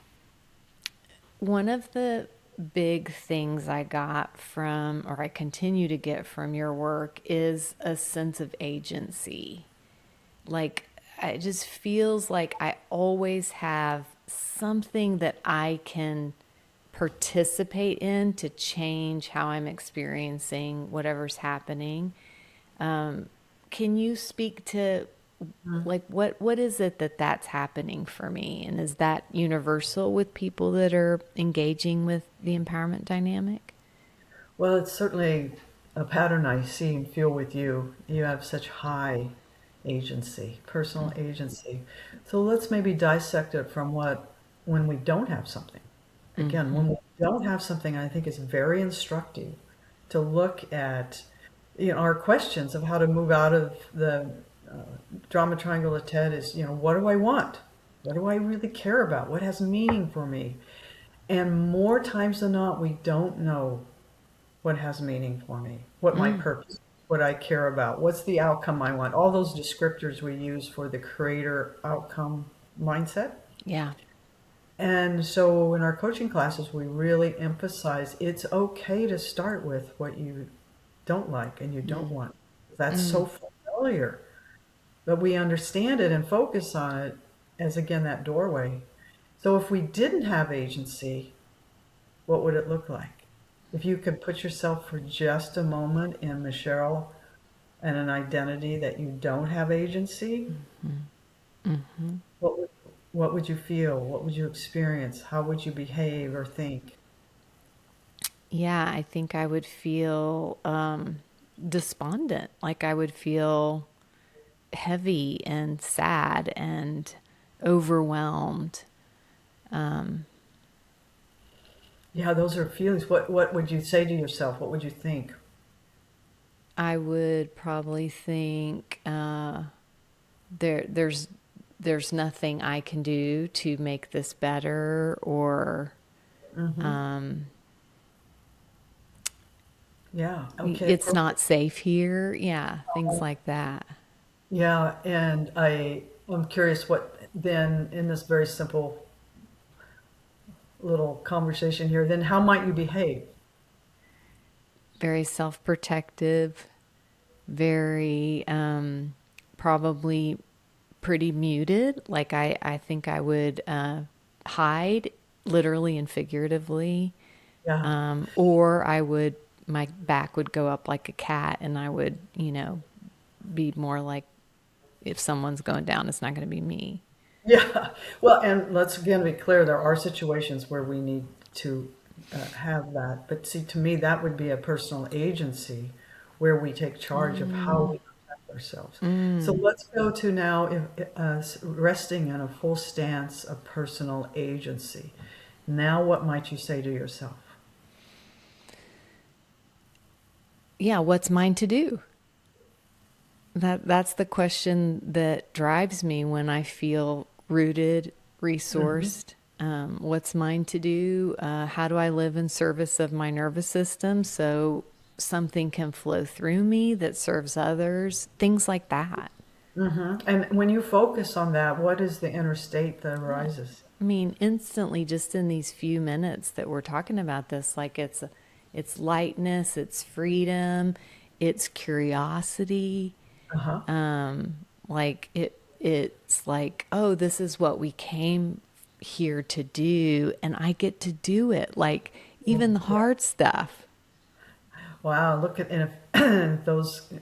One of the big things I got from, or I continue to get from your work, is a sense of agency. Like, it just feels like I always have something that I can participate in to change how I'm experiencing whatever's happening. Can you speak to like what is it that's happening for me, and is that universal with people that are engaging with the empowerment dynamic?
Well, it's certainly a pattern I see and feel with you. You have such high agency, personal agency. So let's maybe dissect it from when we don't have something. Again, when we don't have something, I think it's very instructive to look at our questions of how to move out of the drama triangle of TED is, what do I want? What do I really care about? What has meaning for me? And more times than not, we don't know what has meaning for me, what my purpose, what I care about, what's the outcome I want, all those descriptors we use for the creator outcome mindset.
Yeah.
And so in our coaching classes, we really emphasize it's okay to start with what you don't like and you don't want. That's so familiar. But we understand it and focus on it as, again, that doorway. So if we didn't have agency, what would it look like? If you could put yourself for just a moment in Michelle and an identity that you don't have agency, what would you feel? What would you experience? How would you behave or think?
Yeah, I think I would feel despondent. Like I would feel heavy and sad and overwhelmed.
Yeah, those are feelings. What would you say to yourself? What would you think?
I would probably think there's there's nothing I can do to make this better, or
Yeah. Okay.
it's
Perfect.
not safe here. Yeah, things like that.
Yeah. And I'm curious what then in this very simple little conversation here, then how might you behave?
Very self-protective, very probably pretty muted. Like I think I would hide literally and figuratively.
Yeah.
Or my back would go up like a cat, and I would, be more like, if someone's going down, it's not going to be me.
Yeah. Well, and let's again be clear, there are situations where we need to have that. But see, to me, that would be a personal agency where we take charge of how we protect ourselves. So let's go to now resting in a full stance of personal agency. Now, what might you say to yourself?
Yeah, what's mine to do? That's the question that drives me when I feel rooted, resourced. What's mine to do? How do I live in service of my nervous system so something can flow through me that serves others? Things like that.
And when you focus on that, what is the inner state that arises?
I mean, instantly, just in these few minutes that we're talking about this, like it's lightness, it's freedom, it's curiosity.
Uh-huh.
Like it's like, oh, this is what we came here to do, and I get to do it. Like even the hard stuff.
Wow, look at, and if those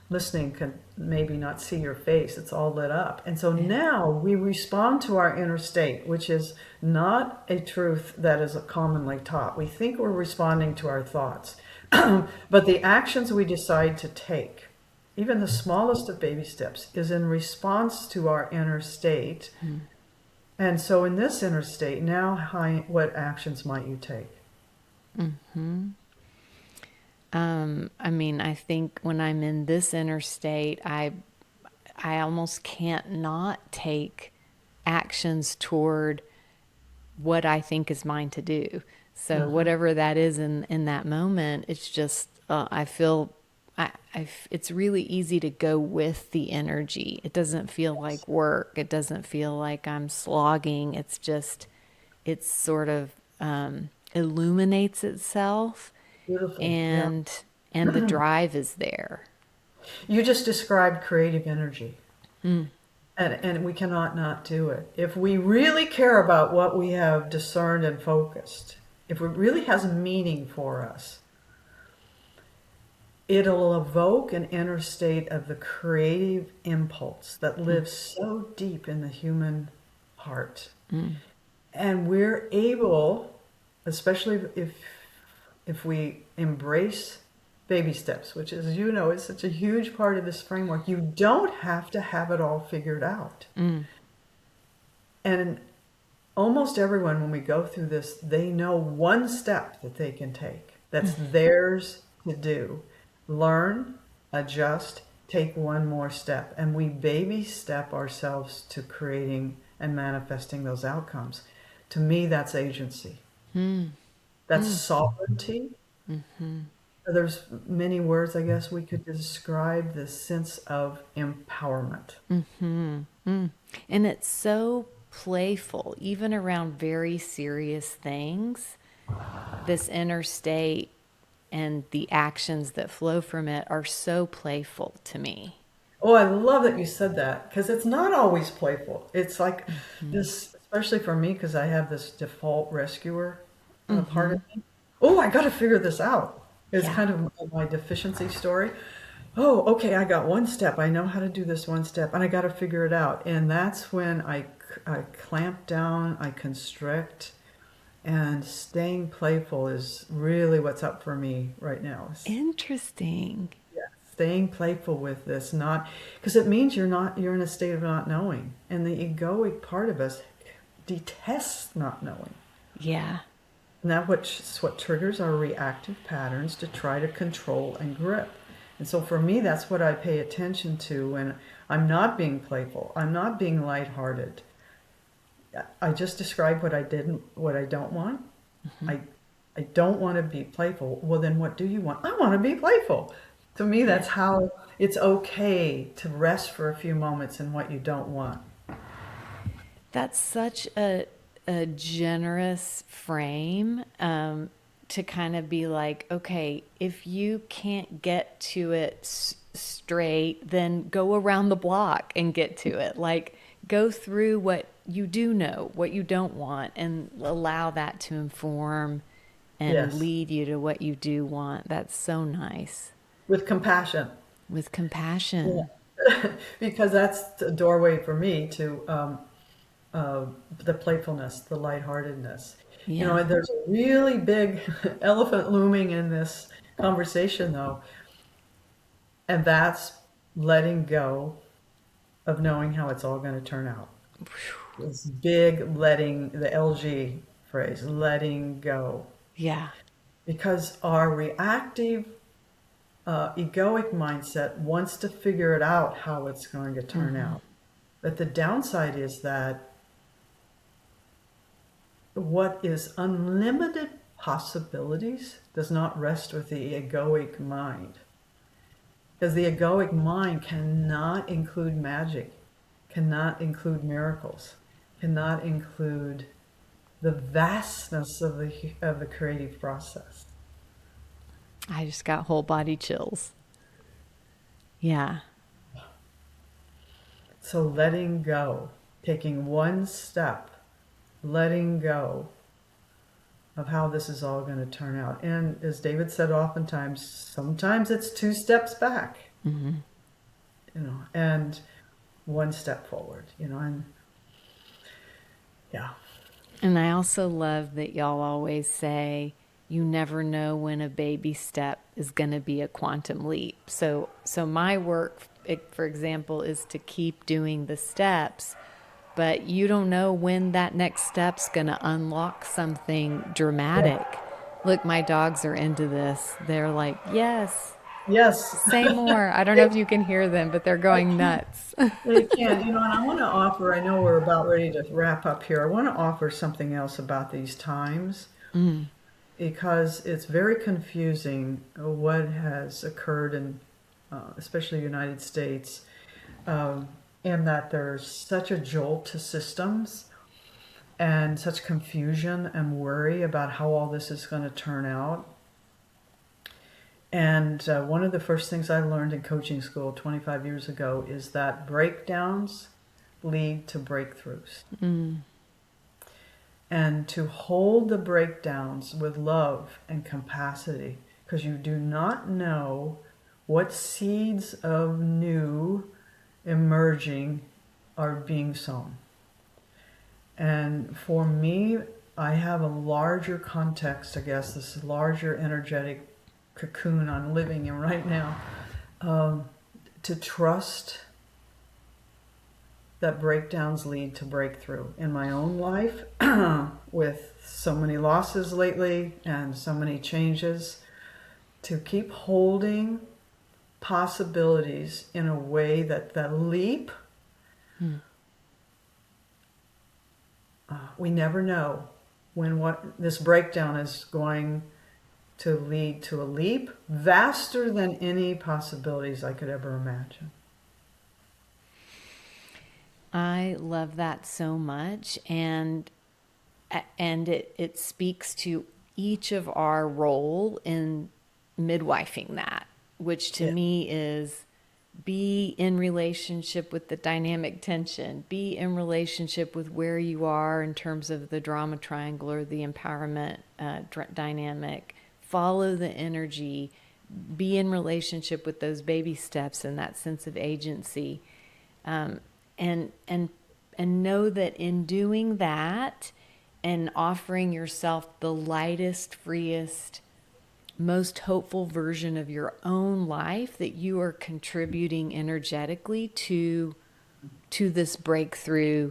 listening can maybe not see your face, it's all lit up. And so now we respond to our inner state, which is not a truth that is commonly taught. We think we're responding to our thoughts, but the actions we decide to take, even the smallest of baby steps, is in response to our inner state. And so in this inner state, now what actions might you take?
I mean, I think when I'm in this inner state, I almost can't not take actions toward what I think is mine to do. So whatever that is in that moment, it's just I feel it's really easy to go with the energy. It doesn't feel like work. It doesn't feel like I'm slogging. It's sort of illuminates itself,
Beautiful. Yeah.
and the drive is there.
You just described creative energy. And we cannot not do it. If we really care about what we have discerned and focused, if it really has meaning for us, it'll evoke an inner state of the creative impulse that lives so deep in the human heart. And we're able, especially if we embrace baby steps, which is, is such a huge part of this framework. You don't have to have it all figured out. And almost everyone, when we go through this, they know one step that they can take that's theirs to do. Learn, adjust, take one more step. And we baby step ourselves to creating and manifesting those outcomes. To me, that's agency. That's sovereignty. There's many words, I guess, we could describe this sense of empowerment.
And it's so playful, even around very serious things. This inner state and the actions that flow from it are so playful to me.
Oh, I love that you said that, because it's not always playful. It's like this, especially for me, because I have this default rescuer part of me. Oh, I got to figure this out. It's kind of my deficiency story. Oh, okay, I got one step. I know how to do this one step, and I got to figure it out. And that's when I clamp down, I constrict, and staying playful is really what's up for me right now.
Interesting.
Yeah, staying playful with this, not because it means you're in a state of not knowing, and the egoic part of us detests not knowing.
Yeah.
And that's what triggers our reactive patterns to try to control and grip. And so for me, that's what I pay attention to when I'm not being playful. I'm not being lighthearted. I just described what I don't want. I, I don't want to be playful. Well, then what do you want? I want to be playful. To me, that's how it's okay to rest for a few moments in what you don't want.
That's such a generous frame, to kind of be like, okay, if you can't get to it straight, then go around the block and get to it. Like, go through what you do know, what you don't want, and allow that to inform and
Yes.
lead you to what you do want. That's so nice.
With compassion.
With compassion.
Because that's the doorway for me to the playfulness, the lightheartedness. You know,
Yeah.
and there's a really big elephant looming in this conversation, though, and that's letting go of knowing how it's all going to turn out. This big letting, the LG phrase, letting go.
Yeah.
Because our reactive, egoic mindset wants to figure it out how it's going to turn out. But the downside is that what is unlimited possibilities does not rest with the egoic mind. Because the egoic mind cannot include magic, cannot include miracles, cannot include the vastness of the creative process.
I just got whole body chills. Yeah.
So letting go, taking one step, letting go of how this is all going to turn out. And as David said, oftentimes, sometimes it's 2 steps back, you know, and 1 step forward, you know, and yeah.
And I also love that y'all always say you never know when a baby step is going to be a quantum leap. So my work, for example, is to keep doing the steps, but you don't know when that next step's going to unlock something dramatic. Look, my dogs are into this. They're like, yes,
Yes,
say more. I don't know if you can hear them, but they're going nuts.
they can. You know, and I want to offer, I know we're about ready to wrap up here. I want to offer something else about these times because it's very confusing what has occurred in, especially the United States, in that there's such a jolt to systems and such confusion and worry about how all this is going to turn out. And one of the first things I learned in coaching school 25 years ago is that breakdowns lead to breakthroughs. And to hold the breakdowns with love and capacity, because you do not know what seeds of new emerging are being sown. And for me, I have a larger context, I guess, this larger energetic cocoon I'm living in right now, to trust that breakdowns lead to breakthrough in my own life with so many losses lately and so many changes, to keep holding possibilities in a way that the leap, we never know when what this breakdown is going to lead to a leap vaster than any possibilities I could ever imagine.
I love that so much, and it speaks to each of our role in midwifing that, which to me is be in relationship with the dynamic tension, be in relationship with where you are in terms of the drama triangle or the empowerment dynamic, follow the energy, be in relationship with those baby steps and that sense of agency. And know that in doing that and offering yourself the lightest, freest, most hopeful version of your own life, that you are contributing energetically to this breakthrough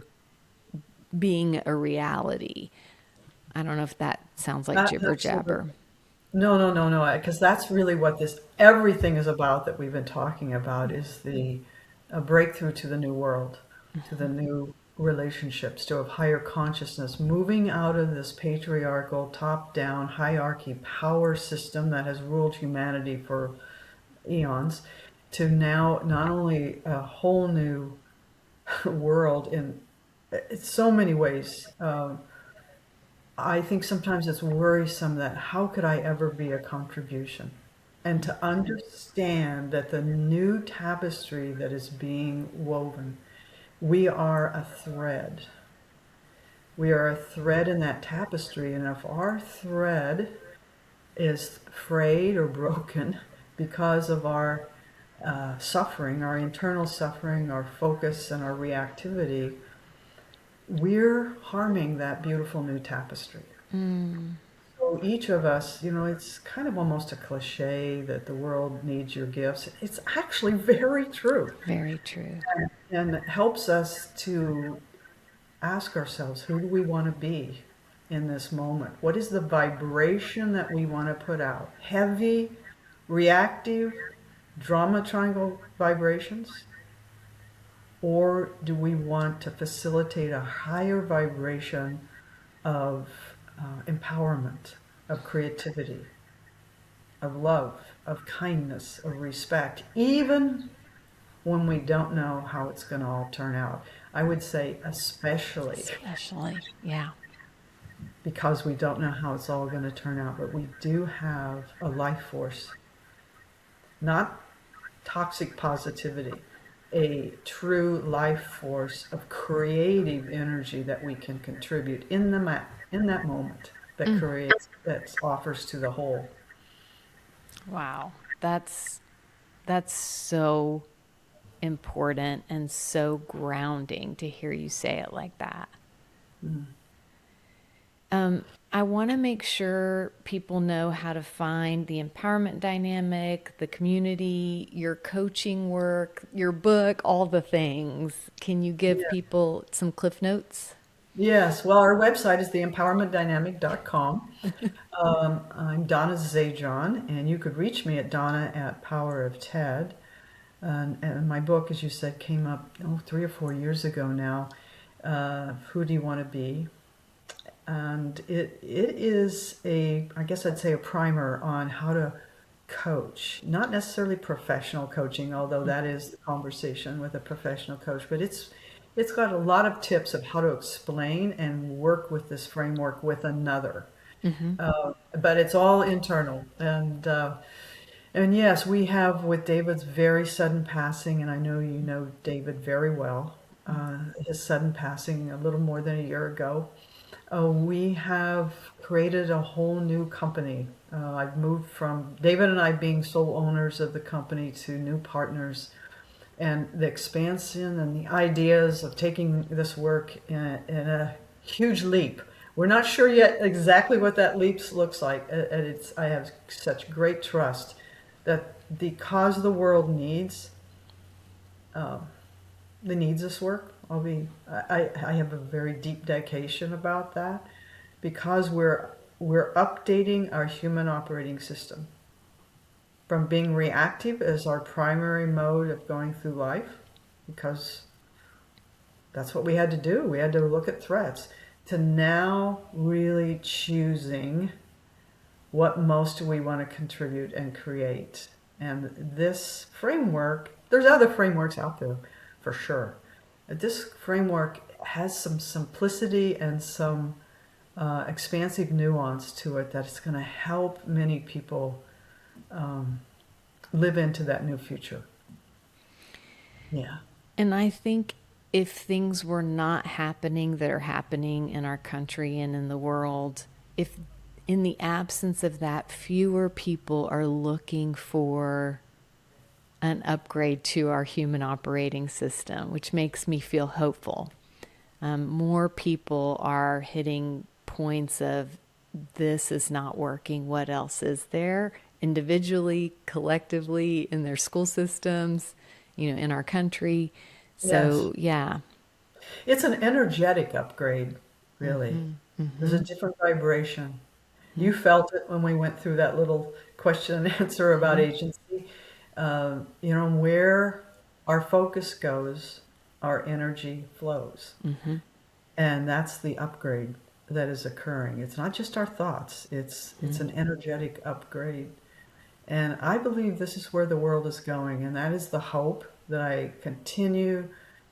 being a reality. I don't know if that sounds like jibber jabber.
No, because that's really what this everything is about that we've been talking about is the breakthrough to the new world, to the new relationships, to a higher consciousness, moving out of this patriarchal, top-down hierarchy power system that has ruled humanity for eons, to now not only a whole new world in so many ways. I think sometimes it's worrisome that how could I ever be a contribution? And to understand that the new tapestry that is being woven, we are a thread. We are a thread in that tapestry, and if our thread is frayed or broken because of our suffering, our internal suffering, our focus, and our reactivity, we're harming that beautiful new tapestry. So each of us, it's kind of almost a cliche that the world needs your gifts. It's actually very true.
Very true.
And it helps us to ask ourselves, who do we want to be in this moment? What is the vibration that we want to put out? Heavy, reactive, drama triangle vibrations? Or do we want to facilitate a higher vibration of empowerment, of creativity, of love, of kindness, of respect, even when we don't know how it's going to all turn out? I would say especially
Yeah.
because we don't know how it's all going to turn out, but we do have a life force, not toxic positivity, a true life force of creative energy that we can contribute in that moment that creates, that offers to the whole.
Wow. That's so important and so grounding to hear you say it like that. I want to make sure people know how to find the empowerment dynamic, the community, your coaching work, your book, all the things. Can you give people some cliff notes?
Yes, well, our website is theempowermentdynamic.com. I'm Donna Zajonc, and you could reach me at Donna at Power of Ted. And my book, as you said, came up 3 or 4 years ago now. Who do you want to be? And it is I guess I'd say a primer on how to coach, not necessarily professional coaching, although that is the conversation with a professional coach, but it's got a lot of tips of how to explain and work with this framework with another. But it's all internal. And yes, we have, with David's very sudden passing, and I know you know David very well, his sudden passing a little more than a year ago. We have created a whole new company. I've moved from David and I being sole owners of the company to new partners, and the expansion and the ideas of taking this work in a huge leap. We're not sure yet exactly what that leap looks like. I have such great trust that the cause the world needs, the needs this work. I have a very deep dedication about that, because we're updating our human operating system from being reactive as our primary mode of going through life, because that's what we had to do. We had to look at threats, to now really choosing what most we want to contribute and create. And this framework, there's other frameworks out there for sure. This framework has some simplicity and some expansive nuance to it that's going to help many people live into that new future. Yeah.
And I think if things were not happening that are happening in our country and in the world, if in the absence of that, fewer people are looking for an upgrade to our human operating system, which makes me feel hopeful. More people are hitting points of, this is not working. What else is there? Individually, collectively, in their school systems, in our country. So,
Yes.
yeah.
It's an energetic upgrade, really. There's a different vibration. You felt it when we went through that little question and answer about agency. Where our focus goes, our energy flows. And that's the upgrade that is occurring. It's not just our thoughts, it's an energetic upgrade. And I believe this is where the world is going, and that is the hope that I continue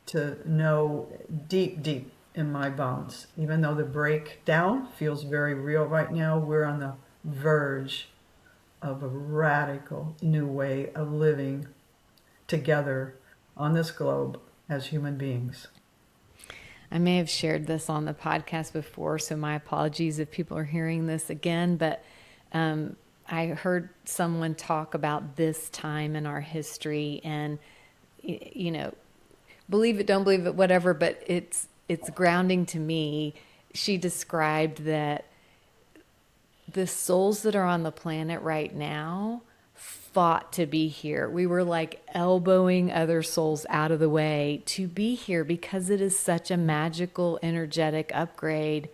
to know deep, deep in my bones. Even though the breakdown feels very real right now, we're on the verge of a radical new way of living together on this globe as human beings.
I may have shared this on the podcast before, so my apologies if people are hearing this again, but I heard someone talk about this time in our history, and believe it, don't believe it, whatever, but it's grounding to me. She described that the souls that are on the planet right now fought to be here. We were like elbowing other souls out of the way to be here because it is such a magical, energetic upgrade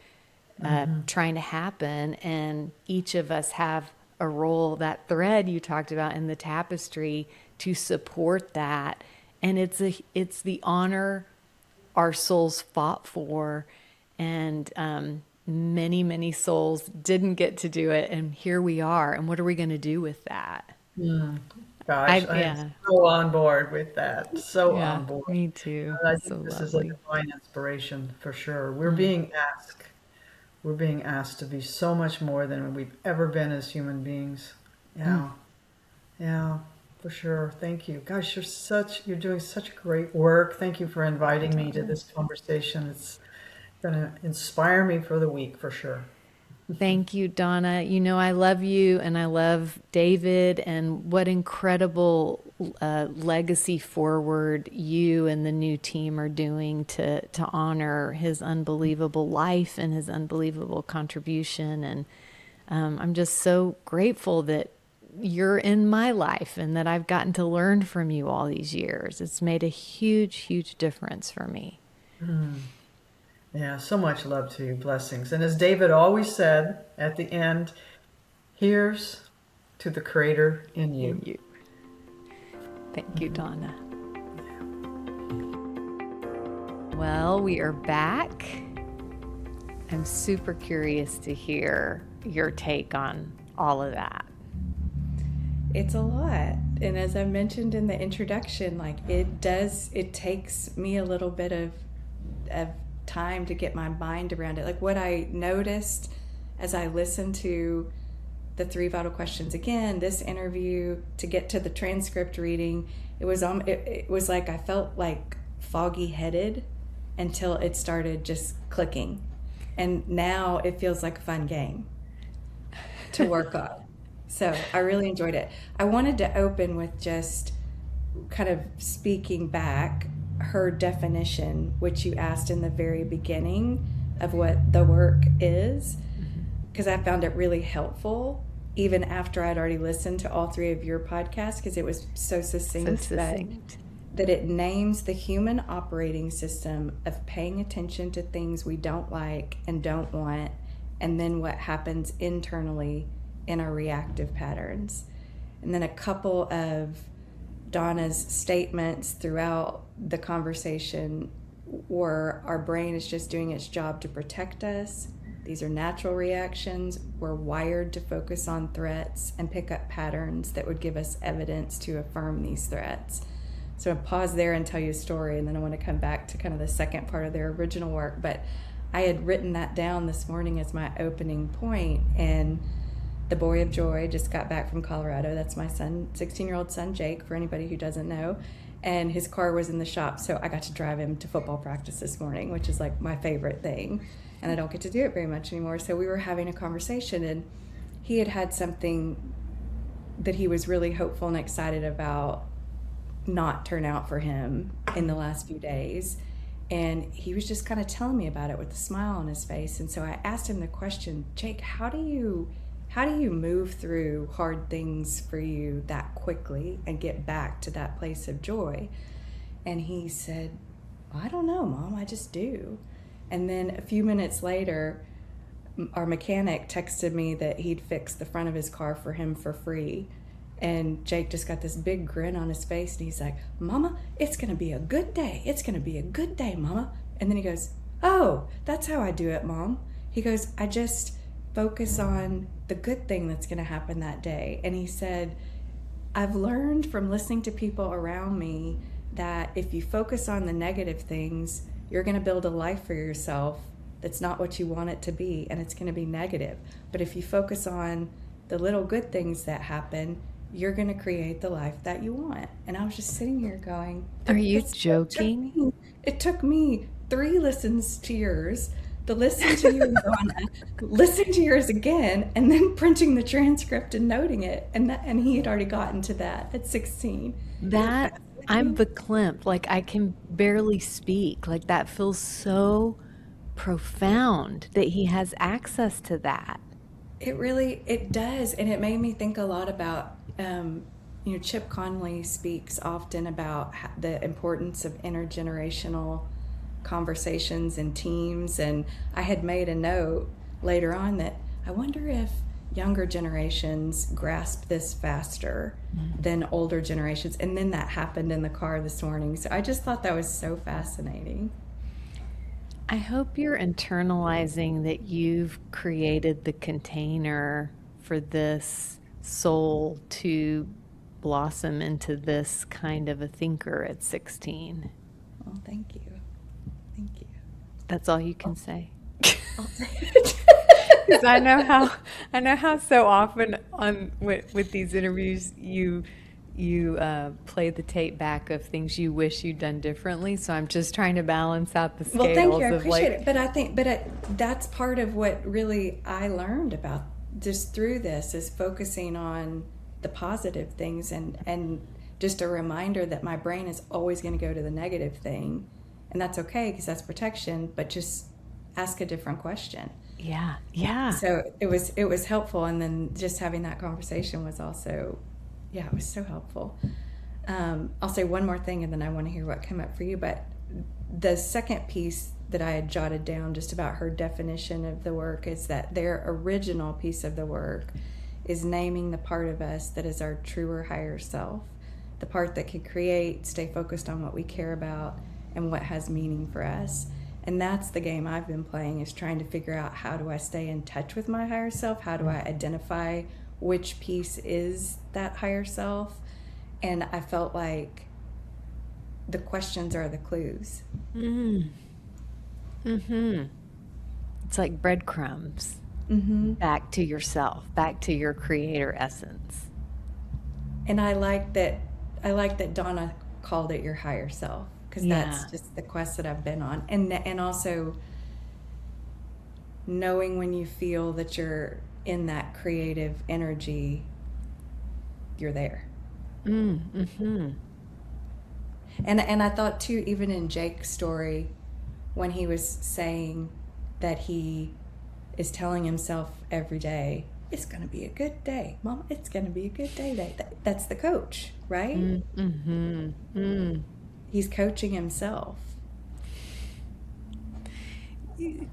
trying to happen. And each of us have a role, that thread you talked about in the tapestry, to support that. And it's the honor our souls fought for. And many, many souls didn't get to do it. And here we are. And what are we going to do with that?
Gosh, I am so on board with that. So
Yeah,
on board.
me too.
I
So
think this is a
lovely.
divine inspiration for sure. We're being asked to be so much more than we've ever been as human beings. Yeah. Yeah, for sure. Thank you. Gosh, you're doing such great work. Thank you for inviting me to this conversation. It's gonna inspire me for the week for sure.
Thank you, Donna. I love you and I love David, and what incredible legacy forward you and the new team are doing to honor his unbelievable life and his unbelievable contribution. And I'm just so grateful that you're in my life and that I've gotten to learn from you all these years. It's made a huge, huge difference for me.
Yeah, so much love to you. Blessings. And as David always said at the end, here's to the Creator in you.
Thank you, Donna. Well, we are back. I'm super curious to hear your take on all of that.
It's a lot. And as I mentioned in the introduction, it takes me a little bit of time to get my mind around it. Like what I noticed as I listened to the 3 vital questions again, this interview, to get to the transcript reading, it was like I felt like foggy headed until it started just clicking. And now it feels like a fun game to work on. So I really enjoyed it. I wanted to open with just kind of speaking back her definition, which you asked in the very beginning of what the work is, because I found it really helpful even after I'd already listened to all 3 of your podcasts, because it was so succinct, that it names the human operating system of paying attention to things we don't like and don't want, and then what happens internally in our reactive patterns. And then a couple of Donna's statements throughout the conversation were, our brain is just doing its job to protect us. These are natural reactions. We're wired to focus on threats and pick up patterns that would give us evidence to affirm these threats. So I'll pause there and tell you a story, and then I want to come back to kind of the second part of their original work. But I had written that down this morning as my opening point, and the boy of joy just got back from Colorado. That's my son, 16-year-old son, Jake, for anybody who doesn't know. And his car was in the shop, so I got to drive him to football practice this morning, which is like my favorite thing. And I don't get to do it very much anymore. So we were having a conversation, and he had something that he was really hopeful and excited about not turn out for him in the last few days. And he was just kind of telling me about it with a smile on his face. And so I asked him the question, Jake, how do you move through hard things for you that quickly and get back to that place of joy? And he said, I don't know, Mom, I just do. And then a few minutes later, our mechanic texted me that he'd fixed the front of his car for him for free. And Jake just got this big grin on his face, and he's like, Mama, it's going to be a good day. It's going to be a good day, Mama. And then he goes, oh, that's how I do it, Mom. He goes, I just focus on the good thing that's going to happen that day. And he said, I've learned from listening to people around me that if you focus on the negative things, you're going to build a life for yourself that's not what you want it to be, and it's going to be negative. But if you focus on the little good things that happen, you're going to create the life that you want. And I was just sitting here going,
Are you joking?
It took me 3 listens to yours, to listen to you, Donna, listen to yours again, and then printing the transcript and noting it. And he had already gotten to that at 16.
That I'm verklempt. Like I can barely speak. Like that feels so profound that he has access to that.
It does. And it made me think a lot about, Chip Conley speaks often about the importance of intergenerational conversations and teams. And I had made a note later on that I wonder if younger generations grasp this faster than older generations. And then that happened in the car this morning. So I just thought that was so fascinating.
I hope you're internalizing that you've created the container for this soul to blossom into this kind of a thinker at 16.
Well, thank you. Thank you.
That's all you can say.
I'll say it.
'Cause I know how so often with these interviews you play the tape back of things you wish you'd done differently. So I'm just trying to balance out the scales.
Well, thank you. I
of
appreciate
like,
it. But that's part of what really I learned about just through this is focusing on the positive things and just a reminder that my brain is always going to go to the negative thing, and that's okay because that's protection. But just ask a different question.
Yeah.
So it was helpful, and then just having that conversation was also, it was so helpful. I'll say one more thing, and then I want to hear what came up for you. But the second piece that I had jotted down just about her definition of the work is that their original piece of the work is naming the part of us that is our truer higher self, the part that can create, stay focused on what we care about and what has meaning for us. And that's the game I've been playing, is trying to figure out, how do I stay in touch with my higher self? How do I identify which piece is that higher self? And I felt like the questions are the clues.
It's like breadcrumbs back to yourself, back to your creator essence.
And I like that Donna called it your higher self, because that's just the quest that I've been on. And also knowing when you feel that you're in that creative energy, you're there. And I thought too, even in Jake's story, when he was saying that he is telling himself every day, it's going to be a good day, Mama, it's going to be a good day. That's the coach, right? He's coaching himself.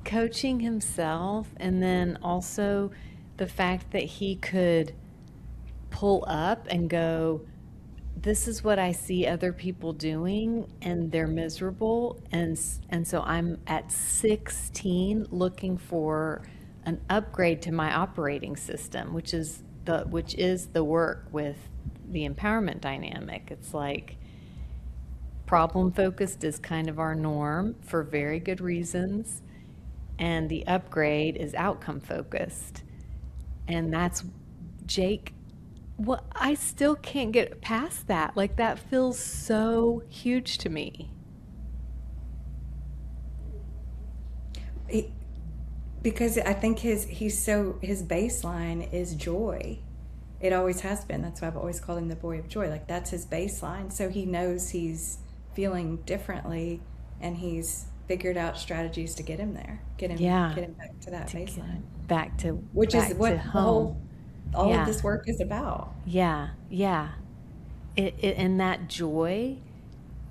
Coaching himself, and then also the fact that he could pull up and go, this is what I see other people doing and they're miserable, and so I'm at 16 looking for an upgrade to my operating system, which is the work with the empowerment dynamic. It's like problem focused is kind of our norm for very good reasons, and the upgrade is outcome focused. And that's Jake. Well, I still can't get past that. Like, that feels so huge to me.
Because I think his baseline is joy. It always has been. That's why I've always called him the boy of joy. Like, that's his baseline. So he knows he's feeling differently, and he's figured out strategies to get him there, get him back to that baseline, which is what all of this work is about.
And that joy,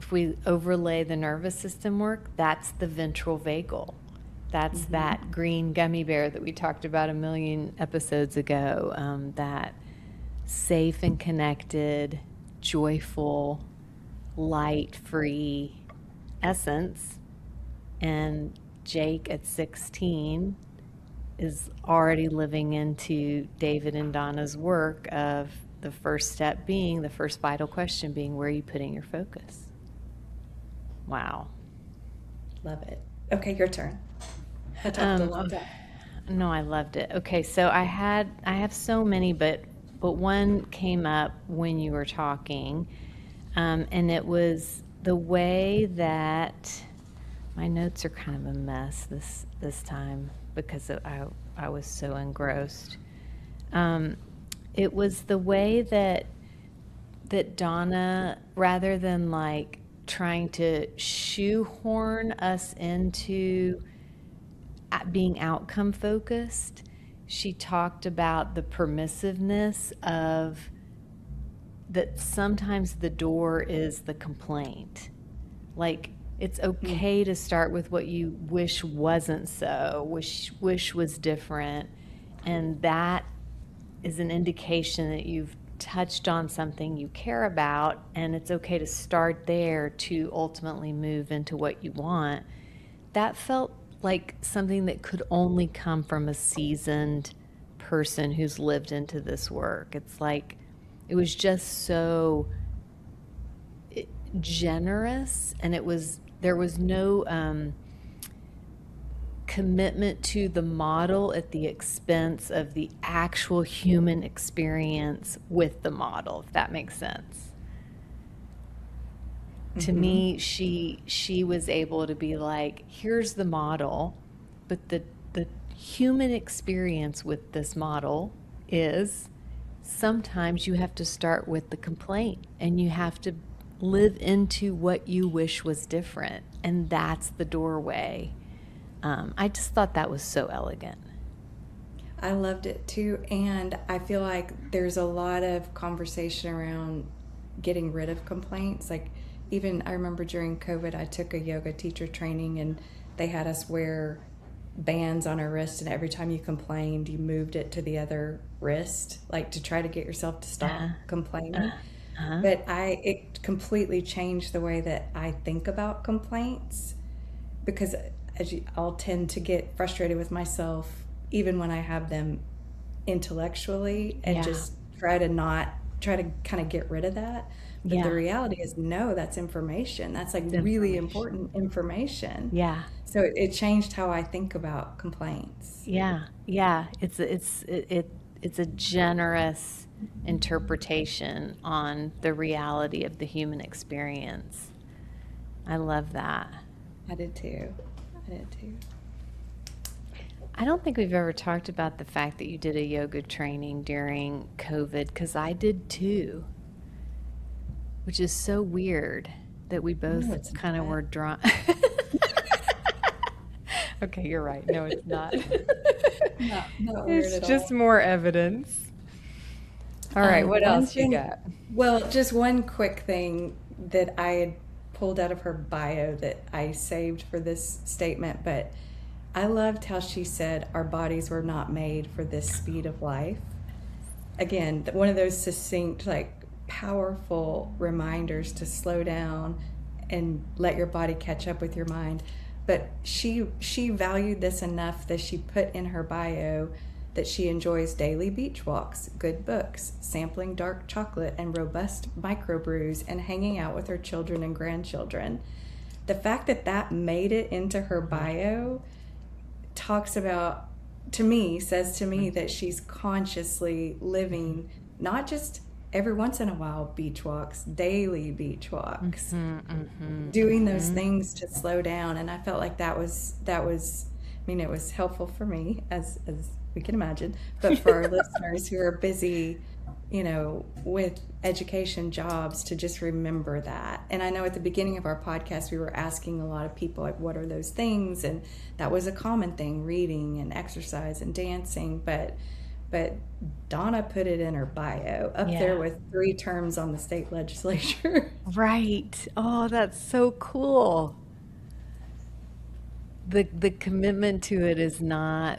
if we overlay the nervous system work, that's the ventral vagal. That's that green gummy bear that we talked about a million episodes ago. That safe and connected, joyful, light-free essence. And Jake at 16 is already living into David and Donna's work of the first step being, the first vital question being, where are you putting your focus? Wow.
Love it. Okay, your turn. I talked a long time.
No, I loved it. Okay, so I have so many, but one came up when you were talking, and it was the way that my notes are kind of a mess this time because I was so engrossed. It was the way that Donna, rather than like trying to shoehorn us into being outcome focused, she talked about the permissiveness of that sometimes the door is the complaint. Like, it's okay to start with what you wish wasn't so, wish was different. And that is an indication that you've touched on something you care about, and it's okay to start there to ultimately move into what you want. That felt like something that could only come from a seasoned person who's lived into this work. It's like, it was just so generous, and there was no commitment to the model at the expense of the actual human experience with the model, if that makes sense. To me, she was able to be like, here's the model, but the human experience with this model is sometimes you have to start with the complaint, and you have to live into what you wish was different, and that's the doorway. I just thought that was so elegant.
I loved it too, and I feel like there's a lot of conversation around getting rid of complaints. Like, even I remember during COVID, I took a yoga teacher training, and they had us wear bands on our wrist, and every time you complained, you moved it to the other wrist, like to try to get yourself to stop complaining. But it completely changed the way that I think about complaints, because I'll tend to get frustrated with myself even when I have them intellectually, and just try to kind of get rid of that. But the reality is, no, that's information. That's like really important information.
Yeah.
So it changed how I think about complaints.
Yeah. It's a generous interpretation on the reality of the human experience. I love that.
I did too.
I don't think we've ever talked about the fact that you did a yoga training during COVID, because I did too, which is so weird that we both kind of were drawn. Okay, you're right. No, it's not.
Not weird
It's
at
just
all.
more evidence. All right, what
One
else you
thing-
got?
Well, just one quick thing that I had pulled out of her bio that I saved for this statement, but I loved how she said our bodies were not made for this speed of life. Again, one of those succinct, like powerful reminders to slow down and let your body catch up with your mind. But she valued this enough that she put in her bio that she enjoys daily beach walks, good books, sampling dark chocolate and robust microbrews, and hanging out with her children and grandchildren. The fact that that made it into her bio talks about, says to me that she's consciously living, not just every once in a while beach walks, daily beach walks, doing those things to slow down. And I felt like that was, I mean, it was helpful for me, as we can imagine, but for our listeners who are busy, with education jobs, to just remember that. And I know at the beginning of our podcast, we were asking a lot of people, like, what are those things? And that was a common thing, reading and exercise and dancing. But Donna put it in her bio, up there with 3 terms on the state legislature.
Right. Oh, that's so cool. the commitment to it is not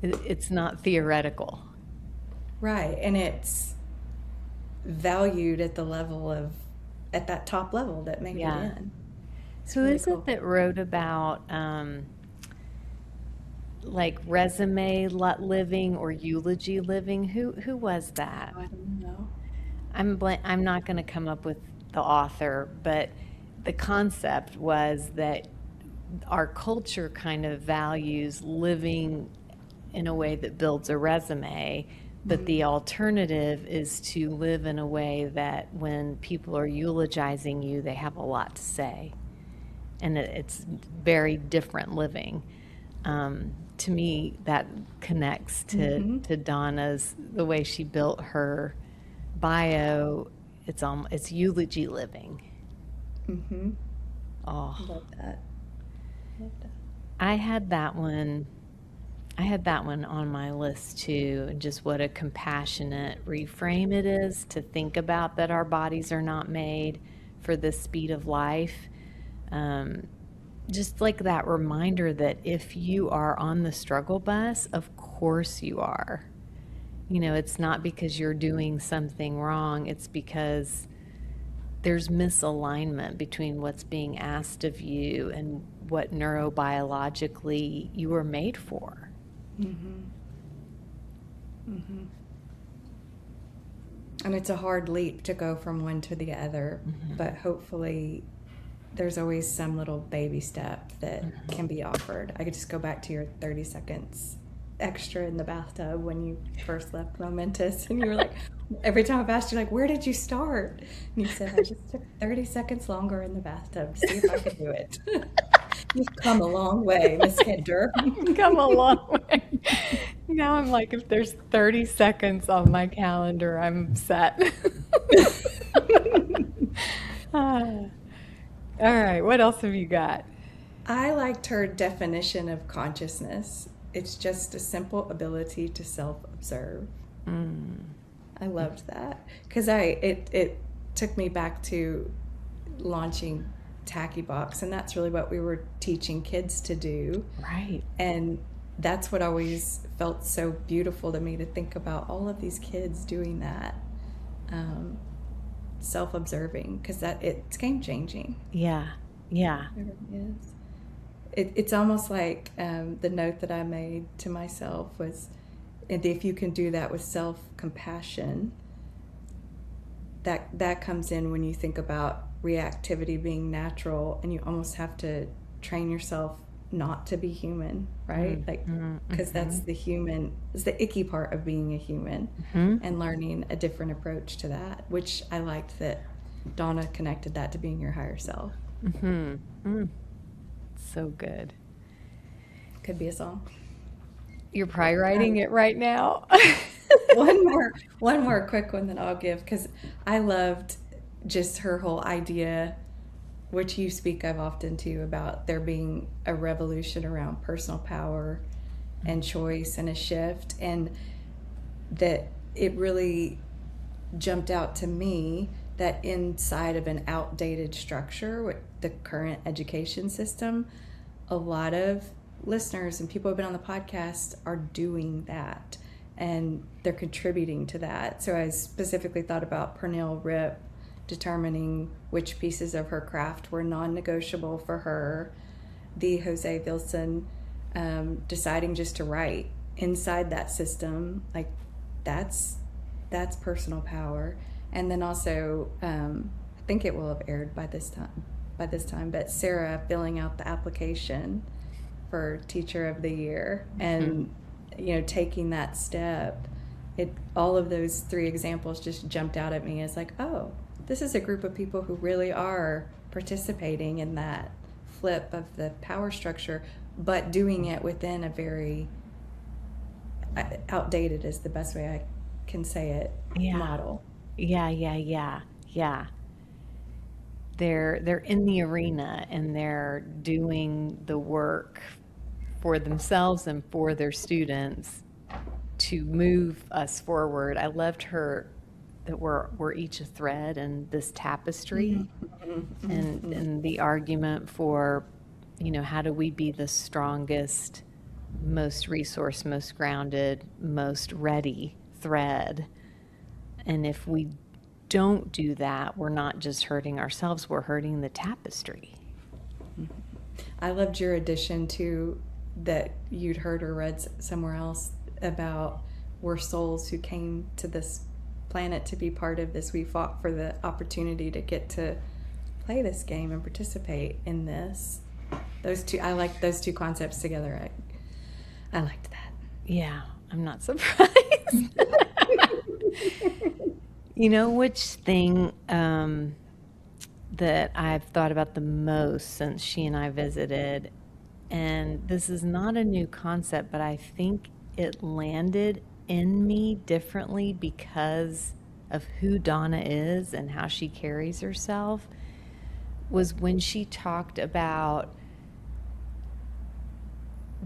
it's not theoretical.
Right. And it's valued at the level of, at that top level that made
Yeah.
it in.
So
really
is
cool.
it that wrote about like resume living or eulogy living? Who was that?
I don't know.
I'm not going to come up with the author, but the concept was that our culture kind of values living in a way that builds a resume, but the alternative is to live in a way that when people are eulogizing you, they have a lot to say. And it's very different living. To me, that connects to Donna's, the way she built her bio. It's eulogy living.
Mm-hmm.
Oh,
Love that. Love that.
I had that one on my list too, and just what a compassionate reframe it is to think about that our bodies are not made for the speed of life. Just like that reminder that if you are on the struggle bus, of course you are. You know, it's not because you're doing something wrong, it's because there's misalignment between what's being asked of you and what neurobiologically you were made for.
And it's a hard leap to go from one to the other, but hopefully there's always some little baby step that can be offered. I could just go back to your 30 seconds extra in the bathtub when you first left Momentous, and you were like, every time I've asked you, like, where did you start? And you said, I just took 30 seconds longer in the bathtub to see if I could do it. You've come a long way, Miss Hinder.
Come a long way. Now I'm like, if there's 30 seconds on my calendar, I'm set. All right, what else have you got?
I liked her definition of consciousness. It's just a simple ability to self-observe. I loved that because it took me back to launching Tacky Box, and that's really what we were teaching kids to do.
Right.
And that's what always felt so beautiful to me, to think about all of these kids doing that, self-observing, because it's game-changing.
Yeah. Yeah.
It really is. It's almost like the note that I made to myself was, if you can do that with self-compassion, that comes in when you think about reactivity being natural, and you almost have to train yourself not to be human, right? Like, because that's the human, it's the icky part of being a human, and learning a different approach to that, which I liked that Donna connected that to being your higher self.
So good.
Could be a song.
You're probably writing it right now.
one more quick one that I'll give, because I loved just her whole idea, which you speak of often too, about there being a revolution around personal power and choice and a shift, and that it really jumped out to me that inside of an outdated structure with the current education system, a lot of listeners and people who have been on the podcast are doing that, and they're contributing to that. So I specifically thought about Pernille Rip determining which pieces of her craft were non-negotiable for her, the Jose Vilson deciding just to write inside that system, like that's personal power. And then also, I think it will have aired by this time, but Sarah filling out the application for Teacher of the Year, and taking that step. All of those three examples just jumped out at me as like, oh, this is a group of people who really are participating in that flip of the power structure, but doing it within a very outdated is the best way I can say it, model.
Yeah. They're in the arena, and they're doing the work for themselves and for their students to move us forward. I loved her that we're each a thread in this tapestry, and the argument for how do we be the strongest, most resourced, most grounded, most ready thread? And if we don't do that, we're not just hurting ourselves, we're hurting the tapestry.
I loved your addition to that you'd heard or read somewhere else about we're souls who came to this planet to be part of this. We fought for the opportunity to get to play this game and participate in this. Those two, I like those two concepts together. I liked that.
Yeah, I'm not surprised. Which thing that I've thought about the most since she and I visited, and this is not a new concept, but I think it landed in me differently because of who Donna is and how she carries herself, was when she talked about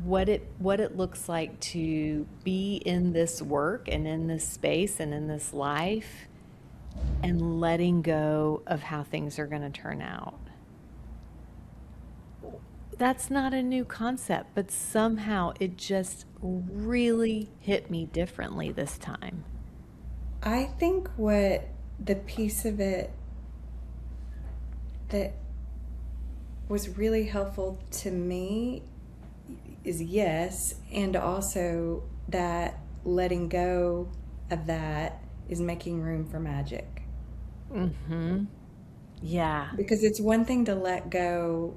what it looks like to be in this work and in this space and in this life and letting go of how things are going to turn out. That's not a new concept, but somehow it just really hit me differently this time.
I think what the piece of it that was really helpful to me is yes, and also that letting go of that is making room for magic.
Mm-hmm. Yeah.
Because it's one thing to let go,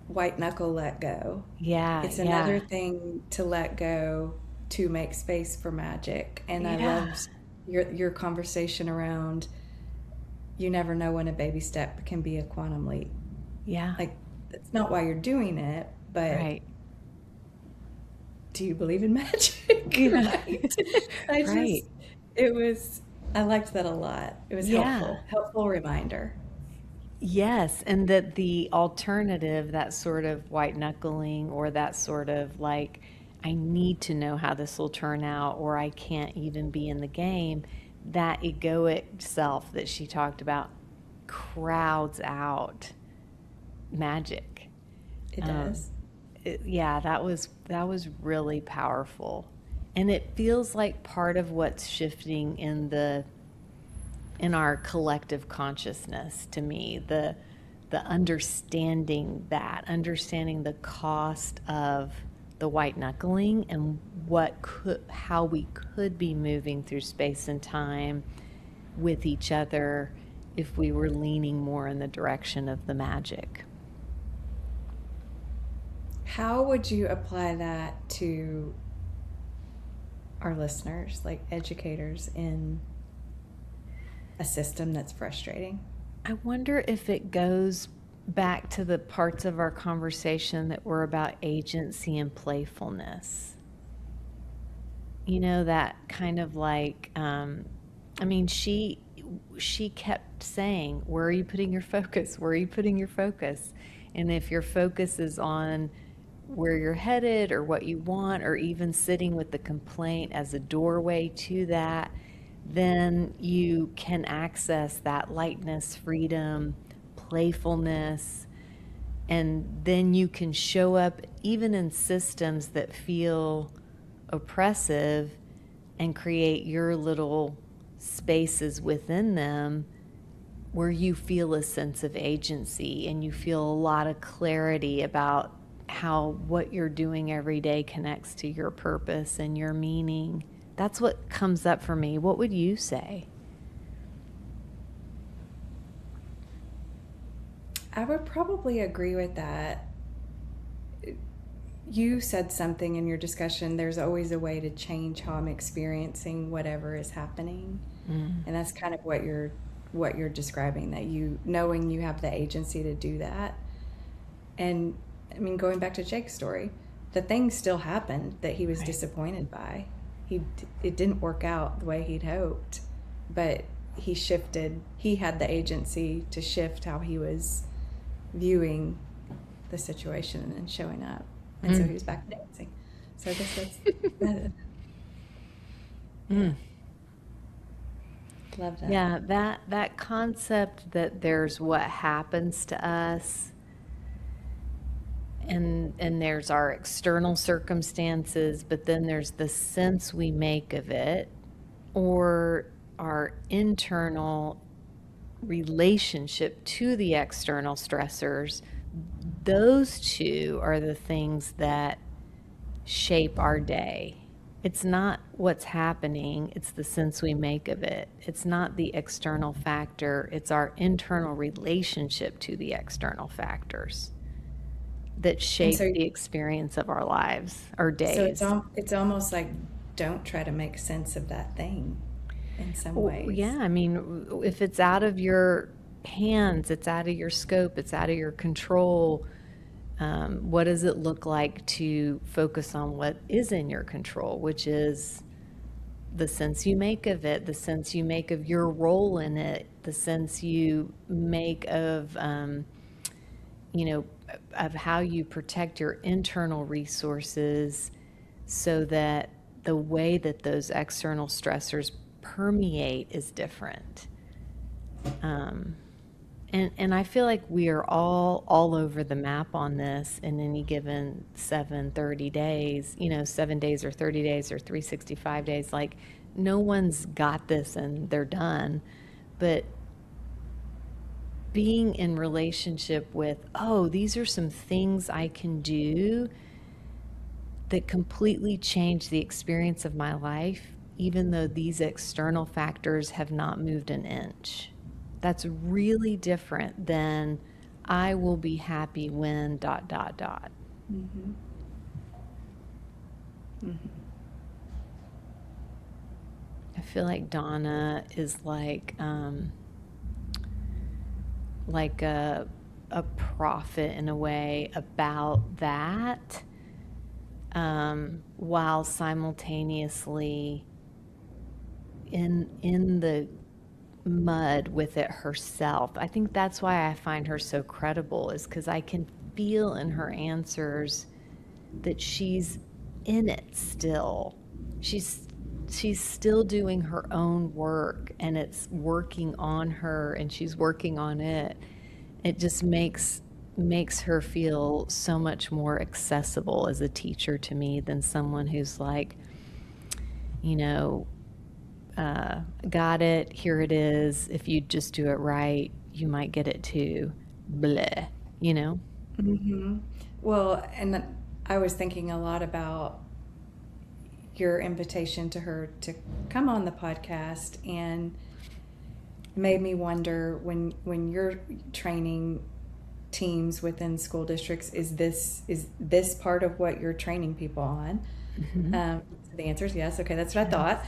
white knuckle let go.
Yeah.
It's another thing to let go to make space for magic. And I loved your conversation around you never know when a baby step can be a quantum leap.
Yeah.
Like, that's not why you're doing it, but
Right.
do you believe in magic? Right. I liked that a lot. It was helpful reminder.
Yes, and that the alternative, that sort of white knuckling or that sort of like, I need to know how this will turn out or I can't even be in the game, that egoic self that she talked about crowds out magic.
It does.
That was really powerful. And it feels like part of what's shifting in our collective consciousness to me, the understanding the cost of the white knuckling and how we could be moving through space and time with each other if we were leaning more in the direction of the magic.
How would you apply that to our listeners, like educators in a system that's frustrating?
I wonder if it goes back to the parts of our conversation that were about agency and playfulness. That kind of like, she kept saying, where are you putting your focus? Where are you putting your focus? And if your focus is on where you're headed or what you want, or even sitting with the complaint as a doorway to that, then you can access that lightness, freedom, playfulness, and then you can show up even in systems that feel oppressive and create your little spaces within them where you feel a sense of agency and you feel a lot of clarity about how what you're doing every day connects to your purpose and your meaning. That's what comes up for me. What would you say?
I would probably agree with that. You said something in your discussion, there's always a way to change how I'm experiencing whatever is happening. And that's kind of what you're describing, that knowing you have the agency to do that. And going back to Jake's story, the thing still happened that he was disappointed by. It didn't work out the way he'd hoped, but he shifted. He had the agency to shift how he was viewing the situation and showing up. And so he was back dancing. So I guess that's Love that.
Yeah, that concept that there's what happens to us and there's our external circumstances, but then there's the sense we make of it, or our internal relationship to the external stressors. Those two are the things that shape our day. It's not what's happening, it's the sense we make of it. It's not the external factor, it's our internal relationship to the external factors that shape
so-
the experience of our lives or
So
days.
it's almost like, don't try to make sense of that thing in some ways.
Yeah, I mean, if it's out of your hands, it's out of your scope, it's out of your control. What does it look like to focus on what is in your control, which is the sense you make of it, the sense you make of your role in it, the sense you make of, of how you protect your internal resources so that the way that those external stressors permeate is different. And I feel like we are all over the map on this in any given 30 days, 7 days or 30 days or 365 days. Like, no one's got this and they're done. But being in relationship with, oh, these are some things I can do that completely change the experience of my life, even though these external factors have not moved an inch. That's really different than I will be happy when ...
Mm-hmm. Mm-hmm.
I feel like Donna is like a prophet in a way about that, while simultaneously in the mud with it herself. I think that's why I find her so credible, is because I can feel in her answers that she's in it still. She's still doing her own work, and it's working on her, and she's working on it. It just makes her feel so much more accessible as a teacher to me than someone who's like, got it, here it is. If you just do it right, you might get it too. Bleh,
Mm-hmm. Well, and I was thinking a lot about your invitation to her to come on the podcast, and made me wonder, when you're training teams within school districts, is this part of what you're training people on?
Mm-hmm.
The answer is yes. Okay, that's what I thought.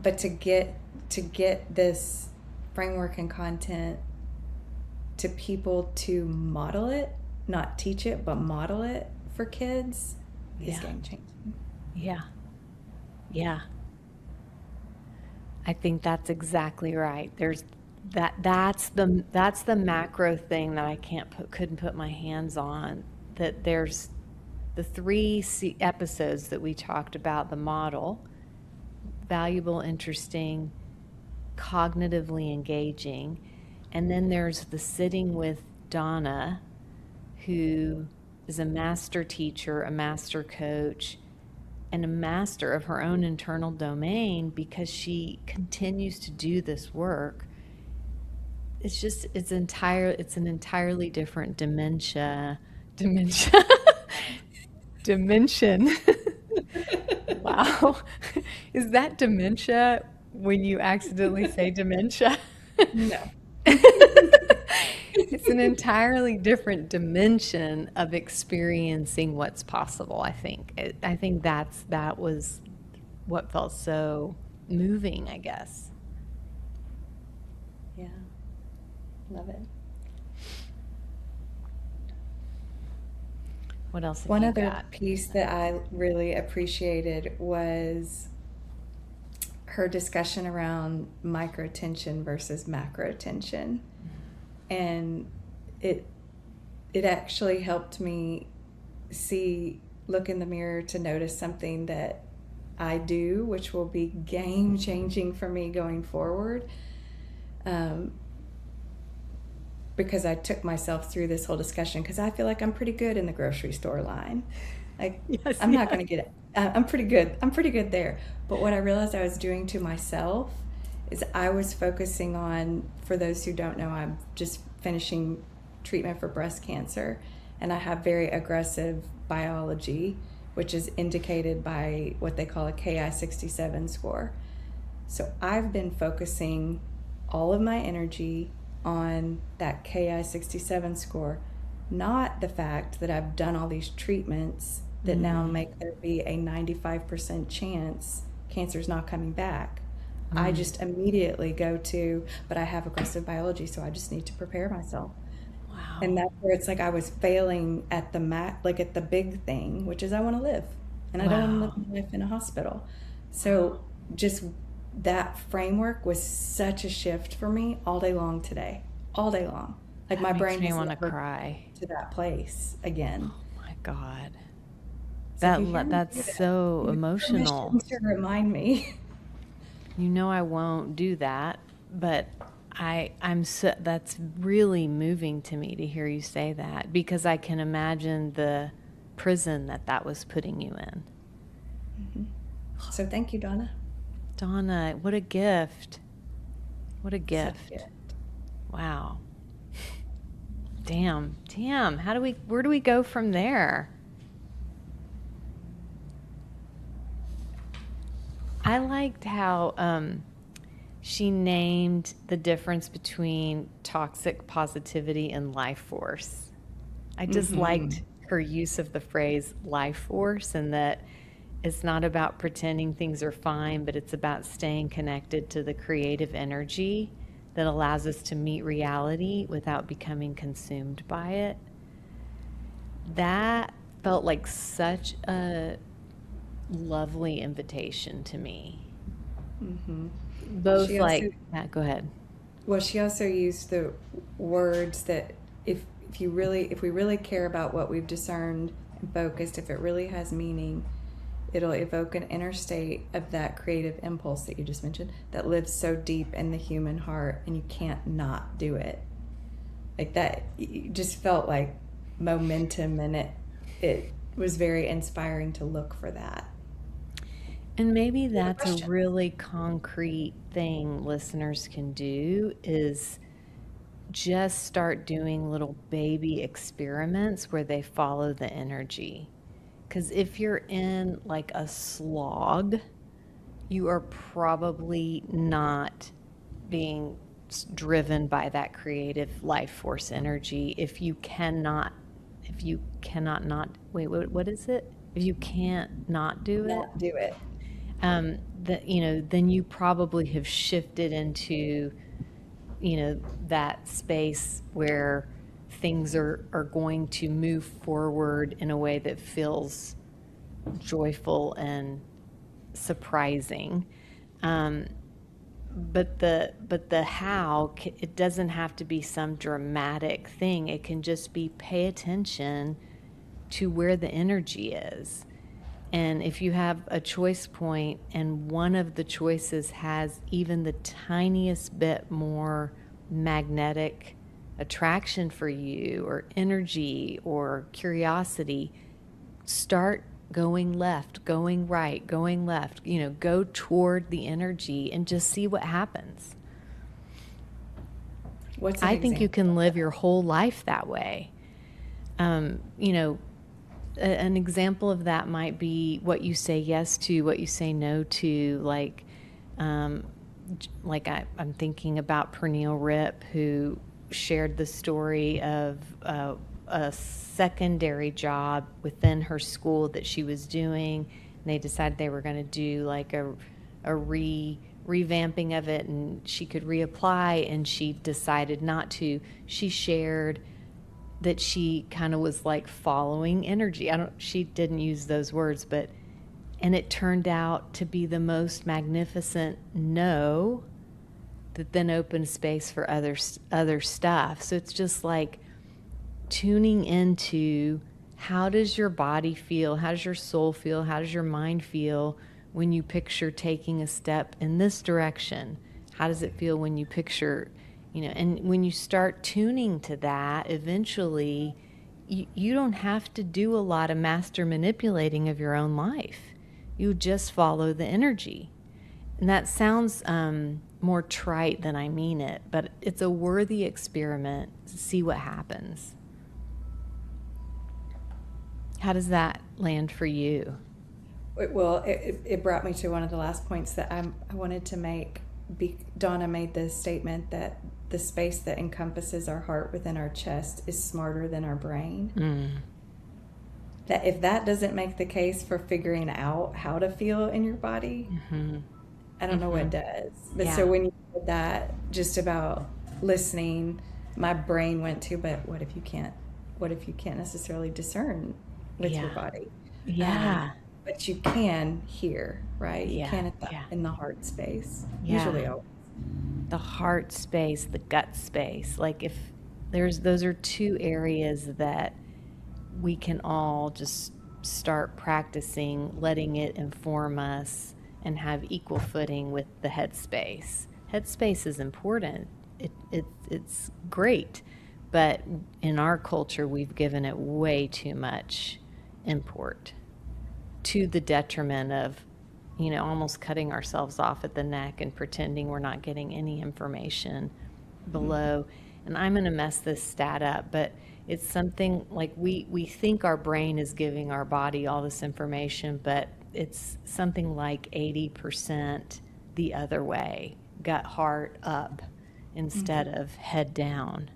But to get this framework and content to people to model it, not teach it, but model it for kids, is game changing.
Yeah. I think that's exactly right. There's that's the macro thing that I couldn't put my hands on. That there's the 3 episodes that we talked about: the model, valuable, interesting, cognitively engaging, and then there's the sitting with Donna, who is a master teacher, a master coach, and a master of her own internal domain, because she continues to do this work. It's an entirely different dimension. Wow. Is that dementia when you accidentally say dementia?
No.
It's an entirely different dimension of experiencing what's possible, I think. I think that was what felt so moving, I guess.
Yeah. Love it.
What else have
One
you
other
got?
piece that I really appreciated was her discussion around microtension versus macrotension. And it actually helped me look in the mirror to notice something that I do, which will be game changing for me going forward. because I took myself through this whole discussion, because I feel like I'm pretty good in the grocery store line. Like,
Yes,
I'm not going to get it. I'm pretty good. I'm pretty good there. But what I realized I was doing to myself is I was focusing on, for those who don't know, I'm just finishing treatment for breast cancer, and I have very aggressive biology, which is indicated by what they call a Ki-67 score. So I've been focusing all of my energy on that Ki-67 score, not the fact that I've done all these treatments that now make there be a 95% chance cancer's not coming back. I just immediately go to, but I have aggressive biology, so I just need to prepare myself.
Wow.
And that's where it's like I was failing at the like at the big thing, which is I want to live, and I don't want to live my life in a hospital. So just that framework was such a shift for me all day long today, all day long. Like my
Makes
brain
me
has
want to
never
cry.
to that place again.
Oh my God.
So if you hear me
That's
do that,
so
you have
emotional.
permission to remind me.
You know I won't do that, but I'm so, that's really moving to me to hear you say that, because I can imagine the prison that was putting you in.
So thank you, Donna.
Donna, what a gift. What a
Such a
gift.
gift.
Wow. Damn. Where do we go from there? I liked how she named the difference between toxic positivity and life force. I just liked her use of the phrase life force, and that it's not about pretending things are fine, but it's about staying connected to the creative energy that allows us to meet reality without becoming consumed by it. That felt like such a lovely invitation to me. Both
She
like,
also,
yeah, go ahead.
well, she also used the words that if we really care about what we've discerned and focused, if it really has meaning, it'll evoke an inner state of that creative impulse that you just mentioned that lives so deep in the human heart, and you can't not do it. Like that, you just felt like momentum, and it was very inspiring to look for that.
And maybe that's a
question.
really concrete thing listeners can do, is just start doing little baby experiments where they follow the energy. Because if you're in like a slog, you are probably not being driven by that creative life force energy. If you cannot not, wait, what is it? If you can't not do it,
Not do it.
then you probably have shifted into, that space where things are going to move forward in a way that feels joyful and surprising. But the how, it doesn't have to be some dramatic thing. It can just be pay attention to where the energy is. And if you have a choice point and one of the choices has even the tiniest bit more magnetic attraction for you, or energy or curiosity, start going left, going right, going left, go toward the energy and just see what happens.
What's an
I think you
example?
can live your whole life that way. An example of that might be what you say yes to, what you say no to. I'm thinking about Pernille Rip, who shared the story of a secondary job within her school that she was doing, and they decided they were going to do like a revamping of it, and she could reapply, and she decided not to. She shared that she kind of was like following energy. She didn't use those words, and it turned out to be the most magnificent no that then opened space for other stuff. So it's just like tuning into, how does your body feel? How does your soul feel? How does your mind feel when you picture taking a step in this direction? How does it feel when you picture, And when you start tuning to that, eventually you don't have to do a lot of master manipulating of your own life. You just follow the energy. And that sounds more trite than I mean it, but it's a worthy experiment to see what happens. How does that land for you?
Well, it brought me to one of the last points that I wanted to make. Donna made the statement that the space that encompasses our heart within our chest is smarter than our brain. That if that doesn't make the case for figuring out how to feel in your body, I don't know what does. But so when you said that, just about listening, my brain went to, but what if you can't necessarily discern with your body? But you can hear, right? You can in the heart space. Usually always.
The heart space, the gut space. Like if those are two areas that we can all just start practicing letting it inform us and have equal footing with the head space. Head space is important. It's great, but in our culture we've given it way too much import, to the detriment of almost cutting ourselves off at the neck and pretending we're not getting any information below. And I'm going to mess this stat up, but it's something like we think our brain is giving our body all this information, but it's something like 80% the other way, gut heart up instead of head down.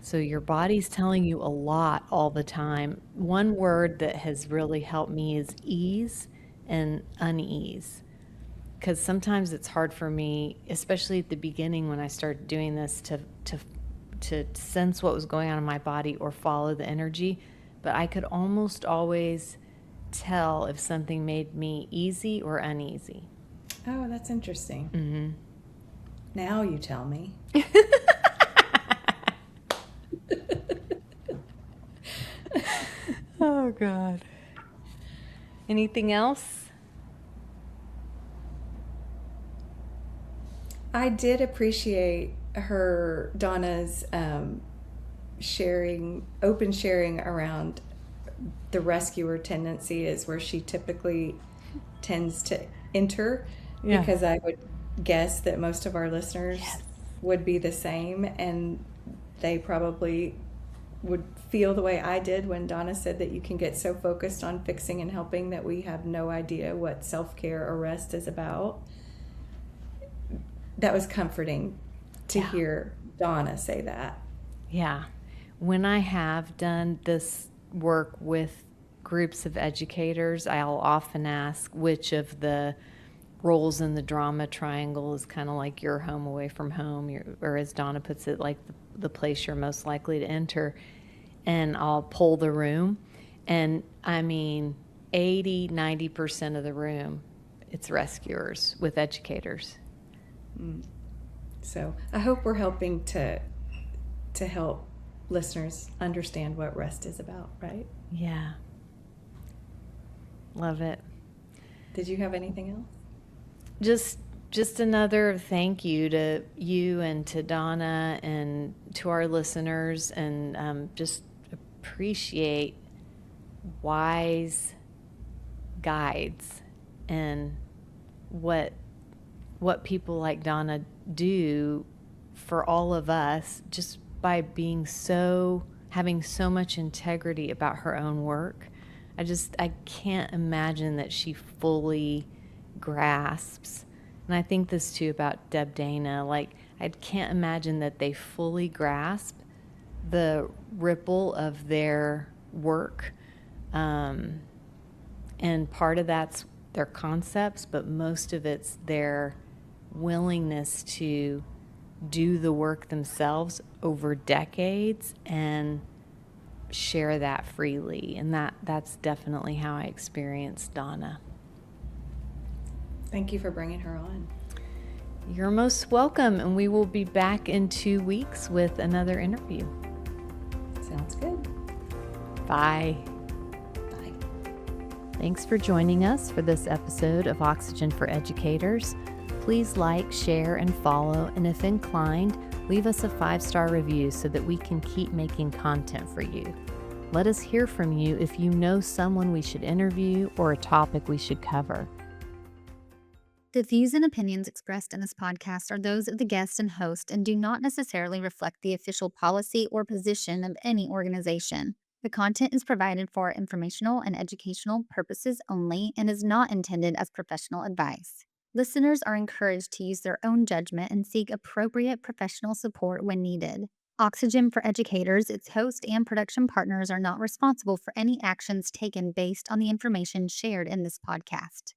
So your body's telling you a lot all the time. One word that has really helped me is ease and unease. Because sometimes it's hard for me, especially at the beginning when I started doing this, to sense what was going on in my body or follow the energy. But I could almost always tell if something made me easy or uneasy.
Oh, that's interesting. Now you tell me.
Oh, God. Anything else?
I did appreciate Donna's open sharing around the rescuer tendency is where she typically tends to enter, because I would guess that most of our listeners would be the same, and they probably would feel the way I did when Donna said that you can get so focused on fixing and helping that we have no idea what self-care or rest is about. That was comforting to hear Donna say that.
Yeah. When I have done this work with groups of educators, I'll often ask which of the roles in the drama triangle is kind of like your home away from home, or as Donna puts it, like the place you're most likely to enter. And I'll poll the room. And I mean, 80-90% of the room, it's rescuers with educators.
So I hope we're helping to help listeners understand what rest is about, right?
Yeah. Love it.
Did you have anything else?
Just another thank you to you and to Donna and to our listeners, and just appreciate wise guides and what people like Donna do for all of us, just by having so much integrity about her own work. I can't imagine that she fully grasps. And I think this too about Deb Dana, like I can't imagine that they fully grasp the ripple of their work. And part of that's their concepts, but most of it's their willingness to do the work themselves over decades and share that freely. And that's definitely how I experienced Donna.
Thank you for bringing her on.
You're most welcome, and we will be back in 2 weeks with another interview.
Sounds good.
Bye.
Bye.
Thanks for joining us for this episode of Oxygen for Educators. Please like, share, and follow, and if inclined, leave us a 5-star review so that we can keep making content for you. Let us hear from you if you know someone we should interview or a topic we should cover.
The views and opinions expressed in this podcast are those of the guest and host and do not necessarily reflect the official policy or position of any organization. The content is provided for informational and educational purposes only and is not intended as professional advice. Listeners are encouraged to use their own judgment and seek appropriate professional support when needed. Oxygen for Educators, its host, and production partners are not responsible for any actions taken based on the information shared in this podcast.